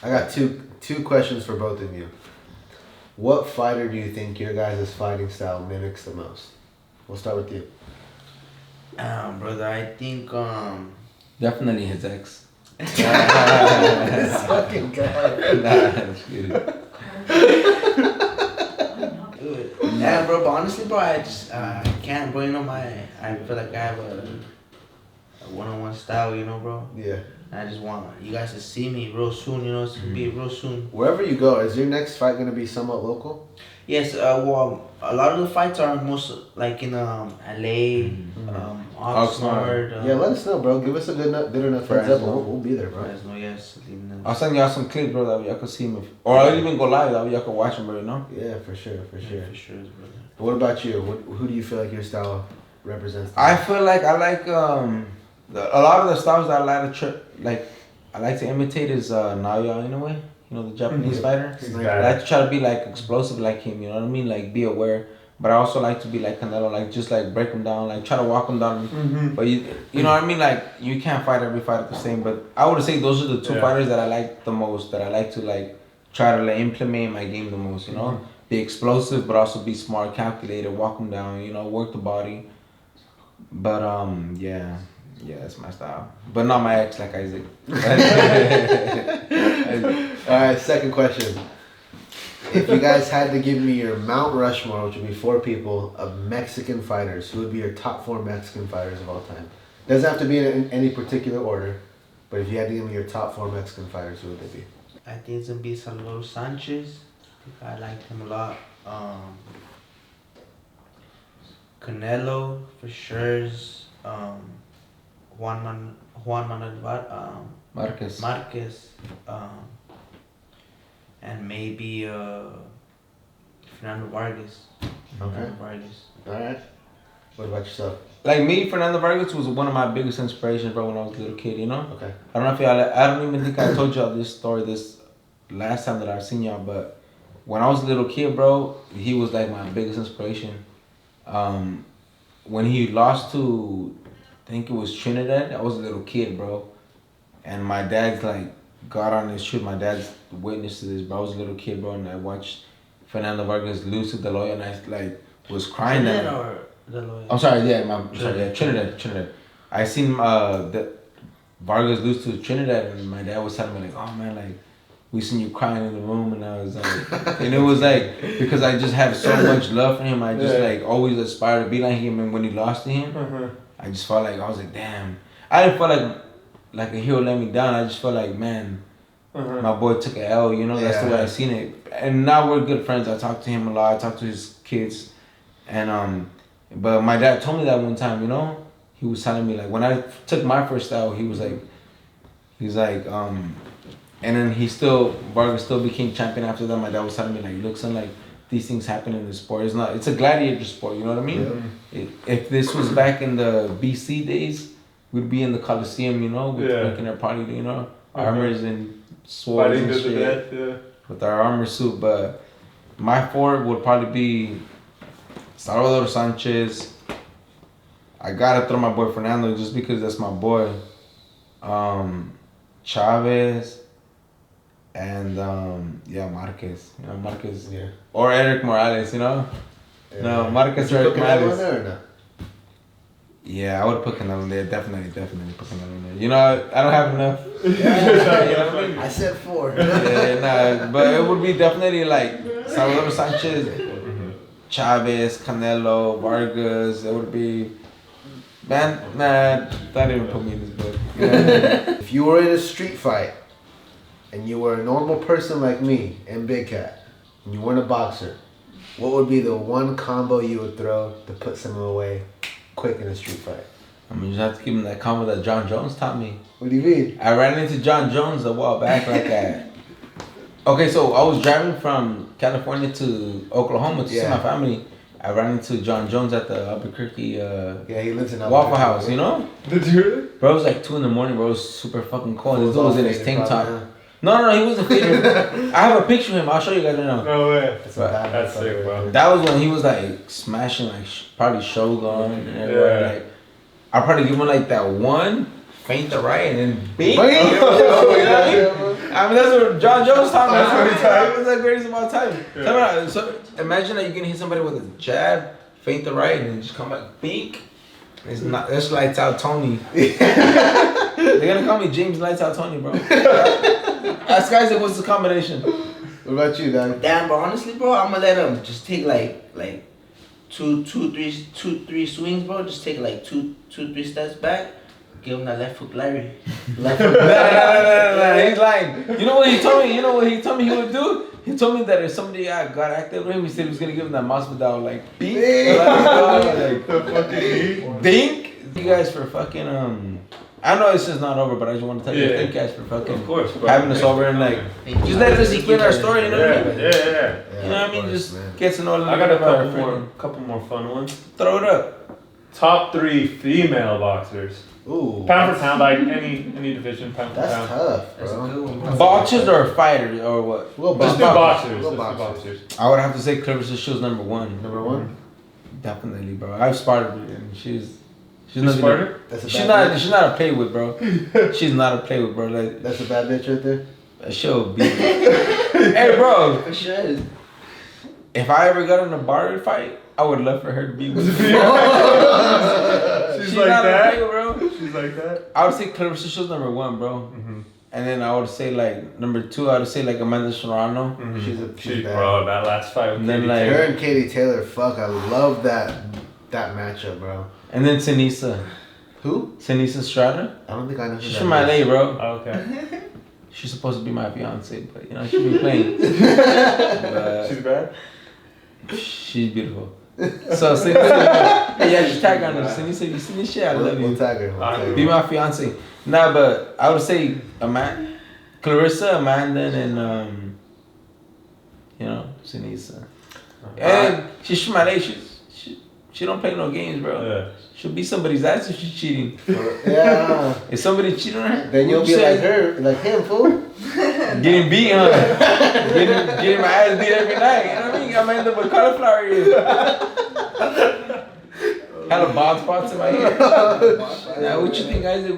I got two questions for both of you. What fighter do you think your guys' fighting style mimics the most? We'll start with you. Brother, I think definitely his ex. This fucking guy. Yeah, bro. But honestly, bro, I just can't, bro. You know, I feel like I have a one-on-one style. You know, bro. Yeah. I just want you guys to see me real soon. You know, it's gonna be real soon. Wherever you go, is your next fight gonna be somewhat local? Yes. Well, a lot of the fights are most like in LA, Oxnard. Yeah, let us know, bro. Give us a good enough heads up. We'll be there, bro. Yes. I'll send y'all some clips, bro, that y'all can see me. Or I'll even go live, that way y'all can watch them, bro, you know? Yeah, for sure. For sure, brother. What about you? Who do you feel like your style represents? I feel like I like a lot of the styles that I like to imitate is Naoya in a way. You know, the Japanese fighter. I like to try to be like explosive like him. You know what I mean? Like be aware. But I also like to be like Canelo, like just like break him down, like try to walk him down. Mm-hmm. But you know what I mean? Like you can't fight every fighter the same. But I would say those are the two fighters that I like the most. That I like to like try to like implement in my game the most. You know, be explosive, but also be smart, calculated, walk him down. You know, work the body. But yeah, that's my style. But not my ex like Isaac. All right, second question. If you guys had to give me your Mount Rushmore, which would be 4 people of Mexican fighters, who would be your top 4 Mexican fighters of all time? Doesn't have to be in any particular order, but if you had to give me your top 4 Mexican fighters, who would they be? I think it's gonna be Salvador Sanchez. I liked him a lot. Canelo for sure. Juan Manuel Marquez. And maybe Fernando Vargas. Okay. All right. What about yourself? Like me, Fernando Vargas was one of my biggest inspirations, bro, when I was a little kid, you know? Okay. I don't know if I don't even think I told y'all this story this last time that I've seen y'all, but when I was a little kid, bro, he was like my biggest inspiration. When he lost to, I think it was Trinidad, I was a little kid, bro. And my dad's like, got on his shoot. My dad's witness to this, bro. I was a little kid, bro, and I watched Fernando Vargas lose to Deloya, and I like was crying. Trinidad or Deloya? I'm sorry, Trinidad. I seen the Vargas lose to Trinidad, and my dad was telling me like, oh man, like we seen you crying in the room, and I was like, and it was like because I just have so much love for him. I just like always aspire to be like him, and when he lost to him, I just felt like I was like, damn. I didn't feel like a hero let me down. I just felt like, man, my boy took an L, you know, that's the way I seen it. And now we're good friends. I talk to him a lot. I talk to his kids. And, but my dad told me that one time, you know, he was telling me like, when I took my first L, he was like, and then Vargas still became champion after that. My dad was telling me like, look, son, like these things happen in the sport. It's a gladiator sport, you know what I mean? Yeah. If this was back in the BC days, we'd be in the Coliseum, you know, making our party, you know, armors and swords and shit. With our armor suit. But my 4 would probably be Salvador Sanchez. I gotta throw my boy Fernando just because that's my boy. Chavez. And Marquez. You know, Marquez. Yeah. Or Eric Morales, you know? Yeah. No, Marquez or Eric Morales. There or no? Yeah, I would put Canelo in there. Definitely put Canelo in there. You know, I don't have enough. I said 4. But it would be definitely like Salvador Sanchez, Chavez, Canelo, Vargas. It would be, don't even put me in this book. If you were in a street fight and you were a normal person like me and Big Cat, and you weren't a boxer, what would be the one combo you would throw to put someone away quick in a street fight? I mean, you just have to give him that combo that John Jones taught me. What do you mean? I ran into John Jones a while back like that. Okay, so I was driving from California to Oklahoma to see my family. I ran into John Jones at the Albuquerque he lives in Waffle House, you know? Did you really? Bro, it was like 2 a.m, bro. It was super fucking cold. This dude was in his tank top. Huh? No, he wasn't faded. I have a picture of him. I'll show you guys right now. No way. That's sick, bro. That was when he was like smashing like probably Shogun and everywhere. Yeah. Like, I'll probably give him like that one, feint the right, and then bing. Bing! You know what I mean, that's what John Jones taught me. That's the greatest of all time. Yeah. So imagine that you can hit somebody with a jab, feint the right, and then just come back, bink. It's not. That's Lights Out Tony. They're gonna call me James Lights Out Tony, bro. Ask guys, what's the combination? What about you, Dan? Damn, bro. Honestly, bro, I'm gonna let him just take like two, three swings, bro. Just take like two, 3 steps back. Give him that left hook, Larry. Nah, he's lying. You know what he told me? He would do? He told me that if somebody got active with him, he said he was gonna give him that Masvidal like beat. Like, dink. You guys for fucking I know it's just not over, but I just want to tell you, thank you guys for fucking having us over and like just let us explain our story. You know what I mean? Yeah. You know what I mean? Just get to know a little I got bit a about couple more fun ones. Throw it up. Top 3 female boxers. Ooh. Pound for pound, like any division, pound for That's pound. tough, That's a bro. good one. Boxers or fighters or what? Well, Let's do boxers. Let's do boxers. boxers. I would have to say Clarissa Shields number 1. Number 1? Definitely, bro. I've sparred with her and she's You sparred her? That's a She's bad not a play with, bro. She's not a play with, bro. Like That's a bad bitch right there. she'll be. Hey, bro. For sure. If I ever got in a bar fight, I would love for her to be with me. She's like not that? a play, bro. She's like that? I would say Clarissa Shields number 1, bro. And then I would say like number 2. I would say like Amanda Serrano. She's bad. Bro, that last fight with And then, Katie like- Her Taylor. and Katie Taylor, fuck, I love that matchup, bro. And then Sinisa. Who? Sinisa Strata. I don't think I know who She's that from LA, is. bro. Oh, okay. She's supposed to be my fiance, but you know she be playing. But She's bad? she's beautiful. So Sinisa, yeah, just tag on her. Sinisa, you see this shit? I love We'll you. tag her. We'll tag her. Be my fiance. Nah, but I would say Clarissa, Amanda, and Sinisa. And she's from LA. She don't play no games, bro. Yeah. She'll beat somebody's ass if she's cheating. Yeah. If somebody cheating on her, Then you'll what be you say? like her, like him, fool. Getting beat, huh? getting my ass beat every night. You know what I mean? I might end up with cauliflower ears. Had a bald spots in my hair. Now, what you think, guys?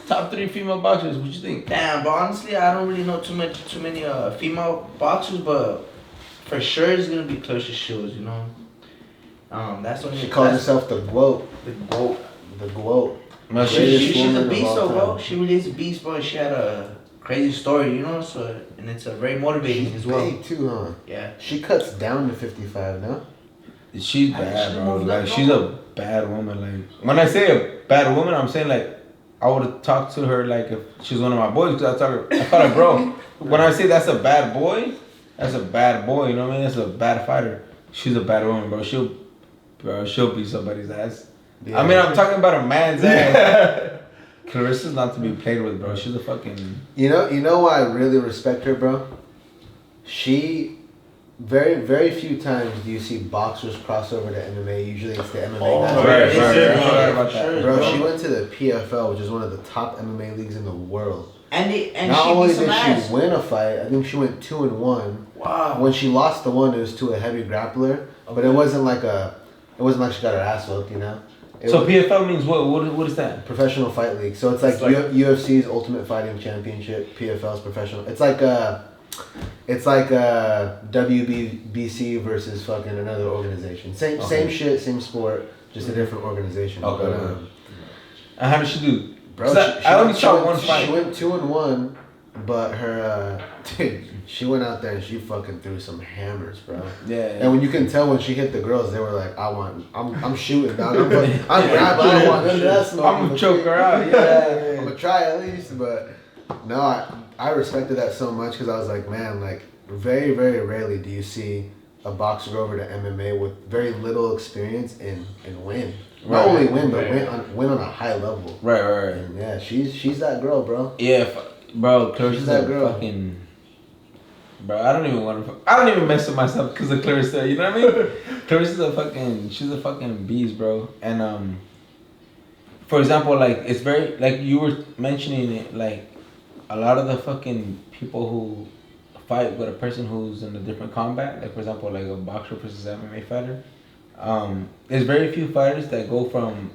Top 3 female boxers. What you think? Damn, bro. Honestly, I don't really know too many female boxers, but for sure it's gonna be Clarissa Shields. You know. That's when She calls herself the GWOAT. the GOAT. The GWOAT. Well, Greatest She's woman a of beast, all though, bro. time. She really is a beast, bro. She had a crazy story, you know. So and it's a very motivating She's as well. big too, huh? Yeah. She cuts down to 55 now. She's bad, bro. Like, she's a bad woman. Like, when I say a bad woman, I'm saying, like, I would have talked to her, like, if she's one of my boys, because I thought her bro. When I say that's a bad boy, that's a bad boy, you know what I mean? That's a bad fighter. She's a bad woman, bro. She'll beat somebody's ass. Yeah. I mean, I'm talking about a man's ass. Clarissa's not to be played with, bro. She's a fucking... You know why I really respect her, bro? She... Very, very few times do you see boxers cross over to MMA. Usually it's the MMA guys. right. Yeah, I forgot about sure, that. Bro, she went to the PFL, which is one of the top MMA leagues in the world. And Not she only beat some did ass. she win a fight, I think she went 2-1. Wow. When she lost the one, it was to a heavy grappler, but it wasn't like she got her ass whooped, you know. So was PFL means what? What is that? professional fight league. So it's like, UFC's Ultimate Fighting Championship. PFL's professional. It's like WBC versus fucking another organization. Same shit, same sport, just a different organization. Okay. But, And how did she do? bro, I only saw one fight. She went 2-1, but her dude, she went out there and she fucking threw some hammers, bro. Yeah. And when you can tell when she hit the girls, they were like, I'm shooting, dog. I'm grabbing. I don't want none of that smoke. I'm gonna choke her out. Yeah. I'm gonna try at least, but No, I respected that so much because I was like, man, like very, very rarely do you see a boxer go over to MMA with very little experience and win. Not only win, but win on a high level. Right. And yeah, she's that girl, bro. Yeah, bro. Clarissa's that girl. Fucking. Bro, I don't even mess with myself because of Clarissa. You know what I mean? Clarissa's she's a fucking beast, bro. And for example, like it's very like you were mentioning it, like a lot of the fucking people who fight with a person who's in a different combat, like for example, like a boxer versus MMA fighter. There's very few fighters that go from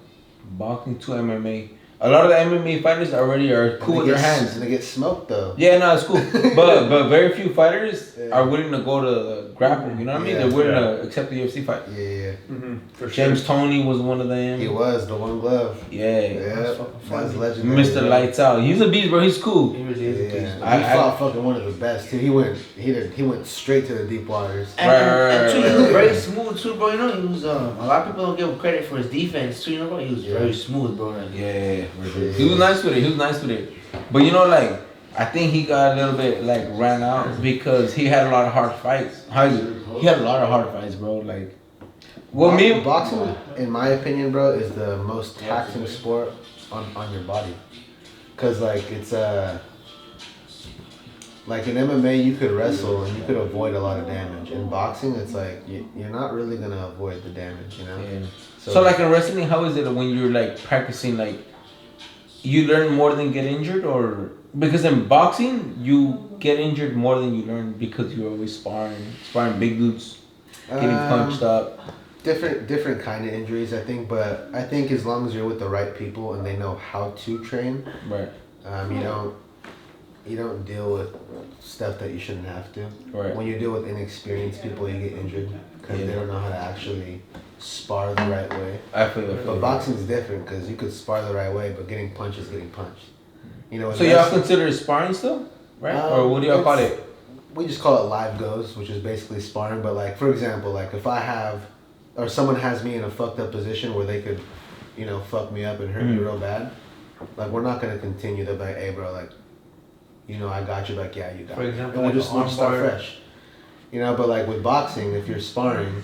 boxing to MMA. A lot of the MMA fighters already are cool with their hands. And they get smoked though. Yeah, no, it's cool. but very few fighters are willing to go to grapple. You know what I mean? They're willing to accept the UFC fight. Yeah. Mm-hmm, for James sure. Toney was one of them. He was the one glove. Yeah. That's legendary. Mr. Lights Out. He's a beast, bro. He's cool. He really is a beast. He fought fucking one of the best too. He went straight to the deep waters. And too, he was very smooth too, bro. You know, he was a lot of people don't give him credit for his defense too. You know, bro, he was very smooth, bro. Yeah. He was nice with it. But you know, like I think he got a little bit like ran out because he had a lot of hard fights. He had a lot of hard fights, bro. Like, boxing, in my opinion, bro, is the most taxing sport on your body. Cause like it's like in MMA you could wrestle and you could avoid a lot of damage. In boxing, it's like you're not really gonna avoid the damage, you know. Yeah. So like in wrestling, how is it when you're like practicing? Like, you learn more than get injured, or because in boxing you get injured more than you learn because you're always sparring big dudes, getting punched up. Different kind of injuries, I think, but I think as long as you're with the right people and they know how to train, right? You don't deal with stuff that you shouldn't have to. Right. When you deal with inexperienced people, you get injured because they don't know how to actually spar the right way. I feel But boxing is different because you could spar the right way, but getting punched is getting punched. You know. So y'all consider it sparring still, right? Or what do y'all call it? We just call it live goes, which is basically sparring. But like, for example, like if I have, or someone has me in a fucked up position where they could, fuck me up and hurt me real bad, like we're not gonna continue to be like, hey bro, like, I got you, like, yeah, you got For me. example, And we'll like just start fresh. But like with boxing, if you're sparring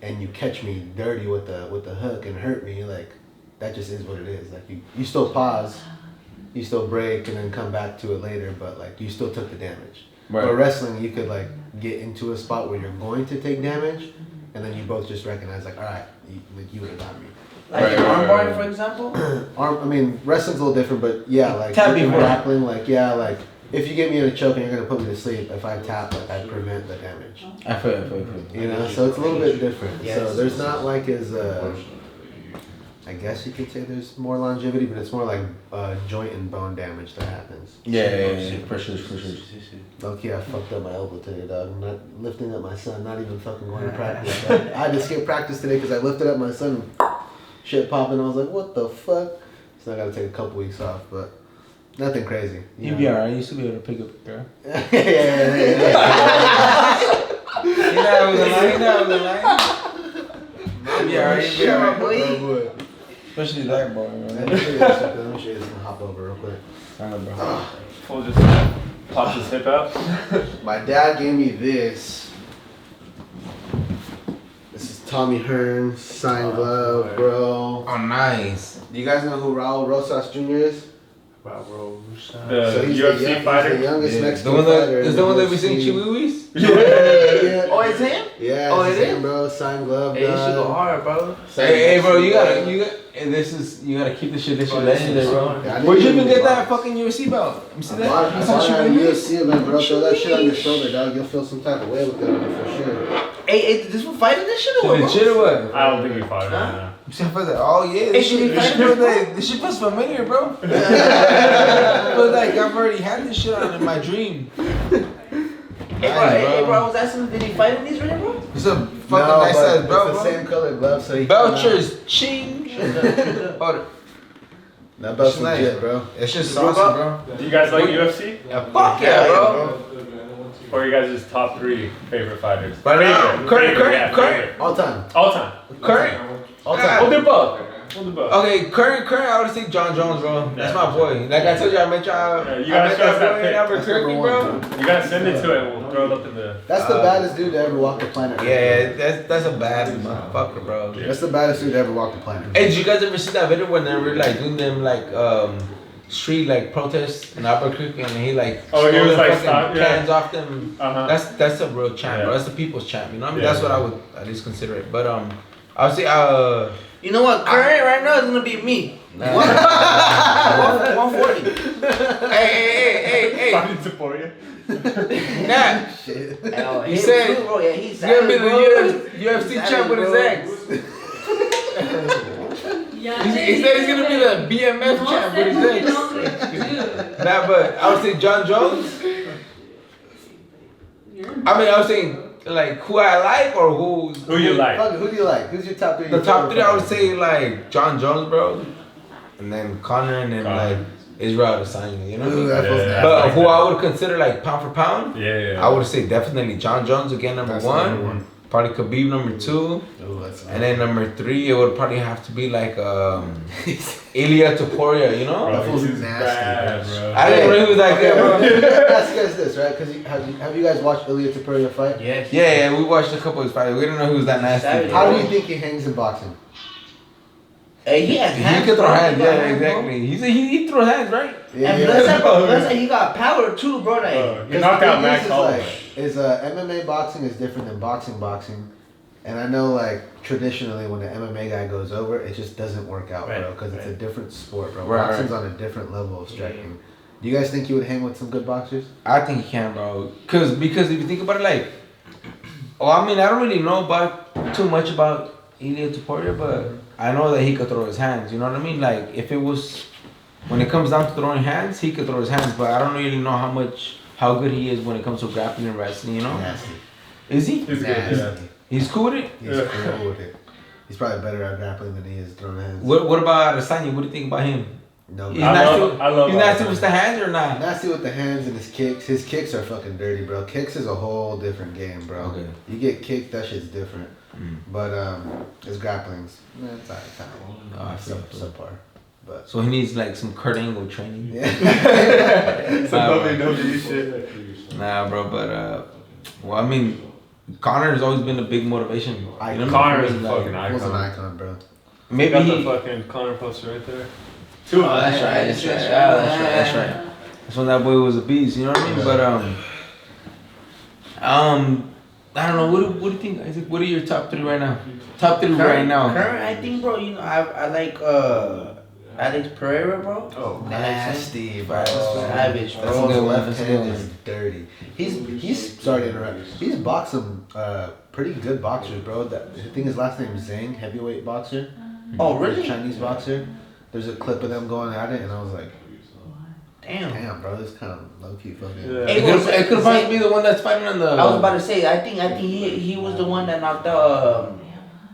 and you catch me dirty with the hook and hurt me, like that just is what it is. Like you still pause, you still break and then come back to it later, but like you still took the damage. Right. But wrestling, you could like get into a spot where you're going to take damage, and then you both just recognize like, all right, you would have got me. Like armbar, for example. Wrestling's a little different, but yeah, like grappling, like like if you get me in a choke and you're gonna put me to sleep, if I tap, like I prevent the damage. I feel. So it's a little bit different. Yes. So there's not like as I guess you could say there's more longevity, but it's more like joint and bone damage that happens. Yeah, for sure. Low-key, I fucked up my elbow today, dog. I'm not lifting up my son, not even fucking going to practice. I had to skip practice today because I lifted up my son and shit popping. I was like, what the fuck? So I got to take a couple weeks off, but nothing crazy. You'd be alright. You used to be able to pick up a girl. Yeah. You know I was lying. You'd be alright. Especially that boy, man. Let me show you this. Let me show you this. I'm gonna hop over real quick. Full just pops his hip out. My dad gave me this. This is Tommy Hearns, signed glove, bro. Oh, nice. Do you guys know who Raul Rosas Jr. is? The he's UFC fighter? He's the youngest Mexican fighter. Is the one that we sing Chihuahuis? Yeah. Oh, it's him? Yeah, it's him, bro. Signed glove. Hey, you should go hard, bro. Hey, bro, you gotta keep this shit legendary, bro. Where'd you even get that fucking UFC belt? Let me see that. I bought it at UFC event, bro. Throw that shit on your shoulder, dog. You'll feel some type of way with it on you for sure. Hey, this one fighting this shit or what, bro? Shit or what? I don't think we fought it right now. Oh yeah, this shit was familiar, bro. But like I've already had this shit on in my dream. Hey bro, I was asking, did he fight in these right, bro? It's a fucking nice size belt, it's the same color glove, so he Belcher's ching. That belt's legit, bro. It's just saucy, bro. Do you guys like UFC? Yeah, fuck yeah, bro. Or are you guys just top 3 favorite fighters? Right now, current. All time. Current. All time. Okay, current, I would say John Jones, bro. That's my boy. Like I told you, I met y'all. Yeah, you gotta show us that pic. Albuquerque, bro. You gotta send it to it. We'll throw it up in the. That's the baddest dude to ever walk the planet. Yeah, that's a bad motherfucker, bro. That's the baddest dude to ever walk the planet. Hey, did you guys ever see that video when they were like doing them like street like protests in Albuquerque and he like he was like cans off them? That's a real champ, bro. Yeah. That's the people's champ. You know what I mean? Yeah. That's what I would at least consider it. But I would say You know what? Current right now is gonna be me. 140. Hey. Fucking support you. Nah. Shit. He said he's gonna be the UFC champ with his ex. He said he's gonna be the BMF champ with his ex. Nah, but I would say John Jones. I mean, I was saying like who I like or who you like. Who do you like? Who's your top three? The top three, I would say like John Jones, bro, and then Conor, and then like Israel Adesanya. You know what I mean? But who I would consider like pound for pound, I would say definitely John Jones again, number one. Probably Khabib number two. And then number three, it would probably have to be like Ilia Topuria, you know? That fool's nasty, bro. I didn't know he was like that, bro. Ask you guys this, right? Because have you guys watched Ilia Topuria fight? Yes. Yeah, we watched a couple of his fights. We didn't know he was that nasty. How do you think he hangs in boxing? Hey, he has hands. He can throw bro. hands, He got yeah, hands, bro. exactly. He throws hands, right? And plus, he got power too, bro. Like, He knocked out Max Holloway. MMA boxing is different than boxing. And I know, like, traditionally when the MMA guy goes over, it just doesn't work out, bro, because it's a different sport, bro. Boxing's on a different level of striking. Do you guys think you would hang with some good boxers? I think he can, bro. Because if you think about it, like, I mean, I don't really know too much about Ilia Topuria, but I know that he could throw his hands. You know what I mean? Like, if it was, when it comes down to throwing hands, he could throw his hands, but I don't really know how good he is when it comes to grappling and wrestling, you know? Nasty. Is he? He's good, yeah. He's cool with it? He's cool with it. He's probably better at grappling than he is throwing hands. What about Adesanya? What do you think about him? No, He's I love He's nasty with the hands or not? Nasty with the hands and his kicks. His kicks are fucking dirty, bro. Kicks is a whole different game, bro. Okay. You get kicked, that shit's different. But his grappling's, it's subpar. But So he needs like some Kurt Angle training. yeah. Some WWE shit. Nah, bro, but well, I mean, Conor has always been a big motivation. You know what I mean? Conor is a fucking He was an icon. icon, bro. Maybe Got he. the fucking Conor poster right there. That's right. That's right. That's when that boy was a beast. You know what I mean? But I don't know. What do you think, Isaac? What are your top three right now? Top three right now. Current, I think, bro. You know, I like Alex Pereira, bro. Oh, nasty, bro. Savage, That's bro. a good left hand is dirty. He's sorry to interrupt. He's boxed some pretty good boxers, bro. I think his last name is Zhang, heavyweight boxer. Oh, really? Chinese boxer. There's a clip of them going at it, and I was like, Damn, bro, this kind of low key fucking. Yeah. It could probably be the one that's fighting on the. I was about to say, I think he was the one that knocked out.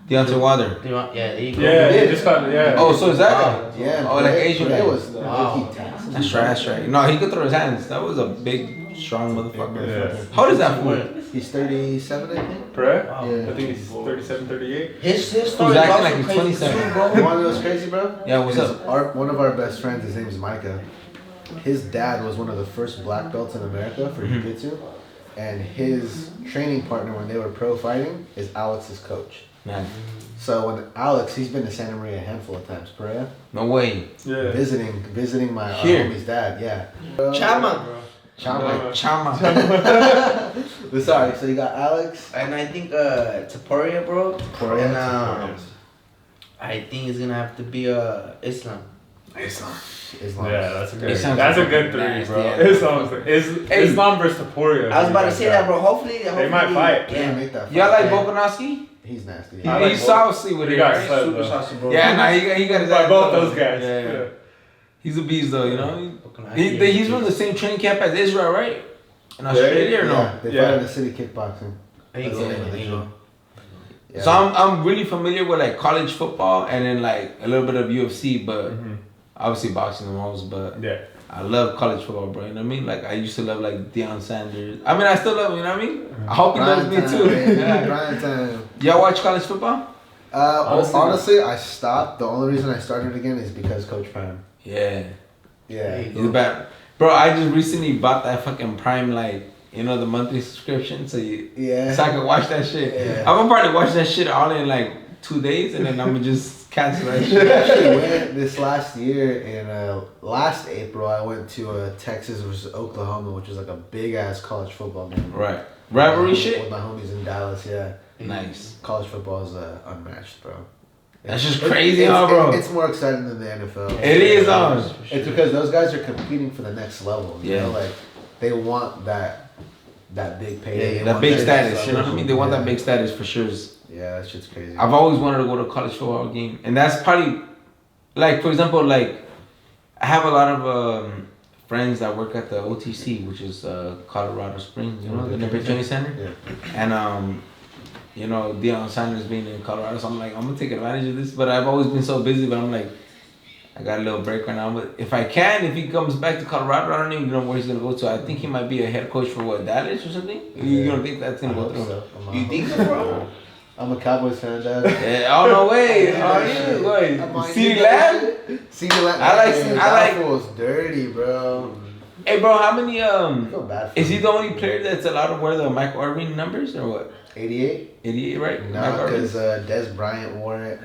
Deontay Wilder. Yeah, there you go. Yeah, he just got Oh, so is that guy? Yeah. Oh, like Asian guy. It was Wow. That's right. No, he could throw his hands. That was a big, strong motherfucker. Yeah. How old is that fool? He's 37, I think. Pereira? Wow. Yeah. I think he's 37, 38. His story is acting also like he's crazy 27. too, You bro. want to know what's crazy, bro? Yeah, what's Is up? one of our best friends, his name's Micah. His dad was one of the first black belts in America for jiu-jitsu. And his training partner when they were pro fighting is Alex's coach. Man, So when Alex, he's been to Santa Maria a handful of times, Pereira. no way. Yeah. Visiting my Here. homie's dad, yeah. Chama. Chama. Chama. Sorry, so you got Alex. And I think Taporia, bro. Taporia. And I think it's gonna have to be Islam. Islam. Yeah, that's a good. Islam's That's a fucking good three, nasty, bro. yeah. Islam versus Taporia. I was about to say that, bro. Hopefully They might fight. Yeah, Yeah. make that. Y'all like fight. Volkanovski? He's nasty. He, I like he's both. saucy with He it, got right? slept, Super though. saucy, bro. Yeah, nah, he got his By ass both though. those guys. Yeah. He's a beast though, you know. He- He's from the same training camp as Israel, right? In Australia or no? Yeah, they Yeah. fight in the city kickboxing. There you That's go. the name of the There you gym. go. Yeah. So I'm really familiar with like college football and then like a little bit of UFC, but obviously boxing the most. But Yeah. I love college football, bro. You know what I mean? Like I used to love like Deion Sanders. I mean, I still love him. You know what I mean? I hope he loves me Prime time, too. baby. Yeah. Prime time. Y'all watch college football? Honestly, I stopped. The only reason I started again is because Coach Prime. Yeah. Yeah. He's bad. Bro, I just recently bought that fucking Prime, like, you know, the monthly subscription, so I can watch that shit. Yeah. I'm gonna probably watch that shit all in like 2 days, and then I'm gonna just cancel that shit. I actually went this last year in last April. I went to Texas versus Oklahoma, which is like a big ass college football game. Right. Rivalry shit? With my homies in Dallas, yeah. Nice. College football is unmatched, bro. That's just crazy, bro. It's more exciting than the NFL. It is, It's because those guys are competing for the next level. You know, like they want that big payday. That big status. You know what I mean? They want that big status for sure. Yeah, that shit's crazy. I've always wanted to go to a college football game, and that's probably, like, for example, like, I have a lot of friends that work at the OTC, which is Colorado Springs, you know, the Olympic Training Center. Yeah. And you know, Deion Sanders being in Colorado, so I'm like, I'm gonna take advantage of this. But I've always been so busy, but I'm like, I got a little break right now. But if I can, if he comes back to Colorado, I don't even know where he's gonna go to. I think he might be a head coach for Dallas or something. Yeah. You don't think that's gonna go through? So. You think so, bro? I'm a Cowboys fan, Dad. Yeah, oh no way! Are you? Wait, CeeDee Lamb? CeeDee Lamb. I like. Was dirty, bro. Hey, bro, how many I feel bad for is he the only player that's allowed to wear the Michael Irvin numbers or what? 88? 88, right? No, because Des Bryant wore it.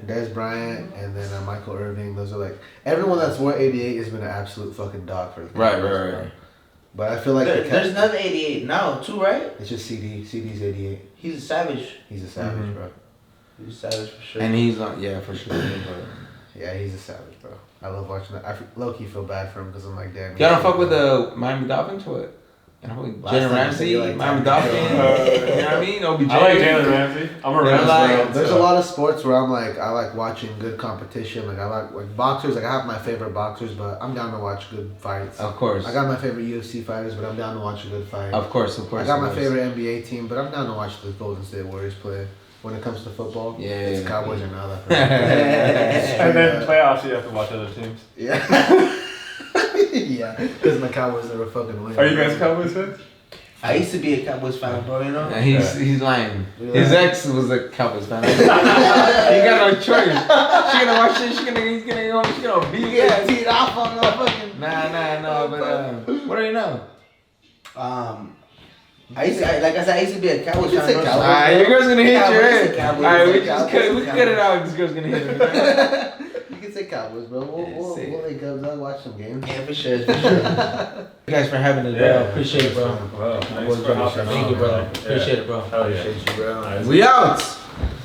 Des Bryant, and then Michael Irving. Those are like everyone that's wore 88 has been an absolute fucking dog for the Cowboys. Right. But I feel like there's another 88 now too, right? It's just CD. CD's 88. He's a savage. He's a savage, bro. He's a savage for sure. And he's not, for sure. Yeah, he's a savage, bro. I love watching that. I low-key feel bad for him because I'm like, damn. Y'all don't fuck with the Miami Dolphins or what? You know, Jalen Ramsey, like Miami Dolphins. You know what I mean? OBJ. I like Jalen Ramsey. I'm a Rams fan. There's a lot of sports where I'm like, I like watching good competition. Like I like boxers. Like I have my favorite boxers, but I'm down to watch good fights. Of course. I got my favorite UFC fighters, but I'm down to watch a good fight. Of course. I got my favorite NBA team, but I'm down to watch the Golden State Warriors play. When it comes to football, it's Cowboys or nada. And then playoffs, you have to watch other teams. Yeah. Yeah, because my Cowboys never fucking win. Are you guys Cowboys fans? I used to be a Cowboys fan, bro. You know. Yeah, he's lying. His ex was a Cowboys fan. He got no choice. She gonna watch it. She's gonna beat it. Teed off on the fucking. Nah. But what do you know? I used to be a Cowboys fan. Alright, your girl's gonna hit your head. Alright, we cut it out. This girl's gonna hit her. You can say Cowboys, bro. We'll link up. I'll watch some games. Yeah, for sure. Thank you guys for having us, bro. Appreciate it, bro. Wow, thanks for having us. Thank you, brother. Appreciate it, bro. Appreciate you, bro. Nice. We out.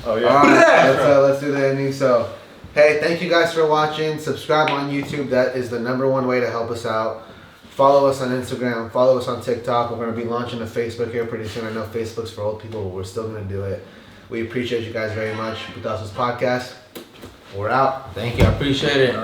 Oh yeah. Alright, let's do the ending. So, hey, thank you guys for watching. Subscribe on YouTube. That is the #1 way to help us out. Follow us on Instagram. Follow us on TikTok. We're going to be launching a Facebook here pretty soon. I know Facebook's for old people, but we're still going to do it. We appreciate you guys very much. Putasos Podcast. We're out. Thank you. I appreciate it.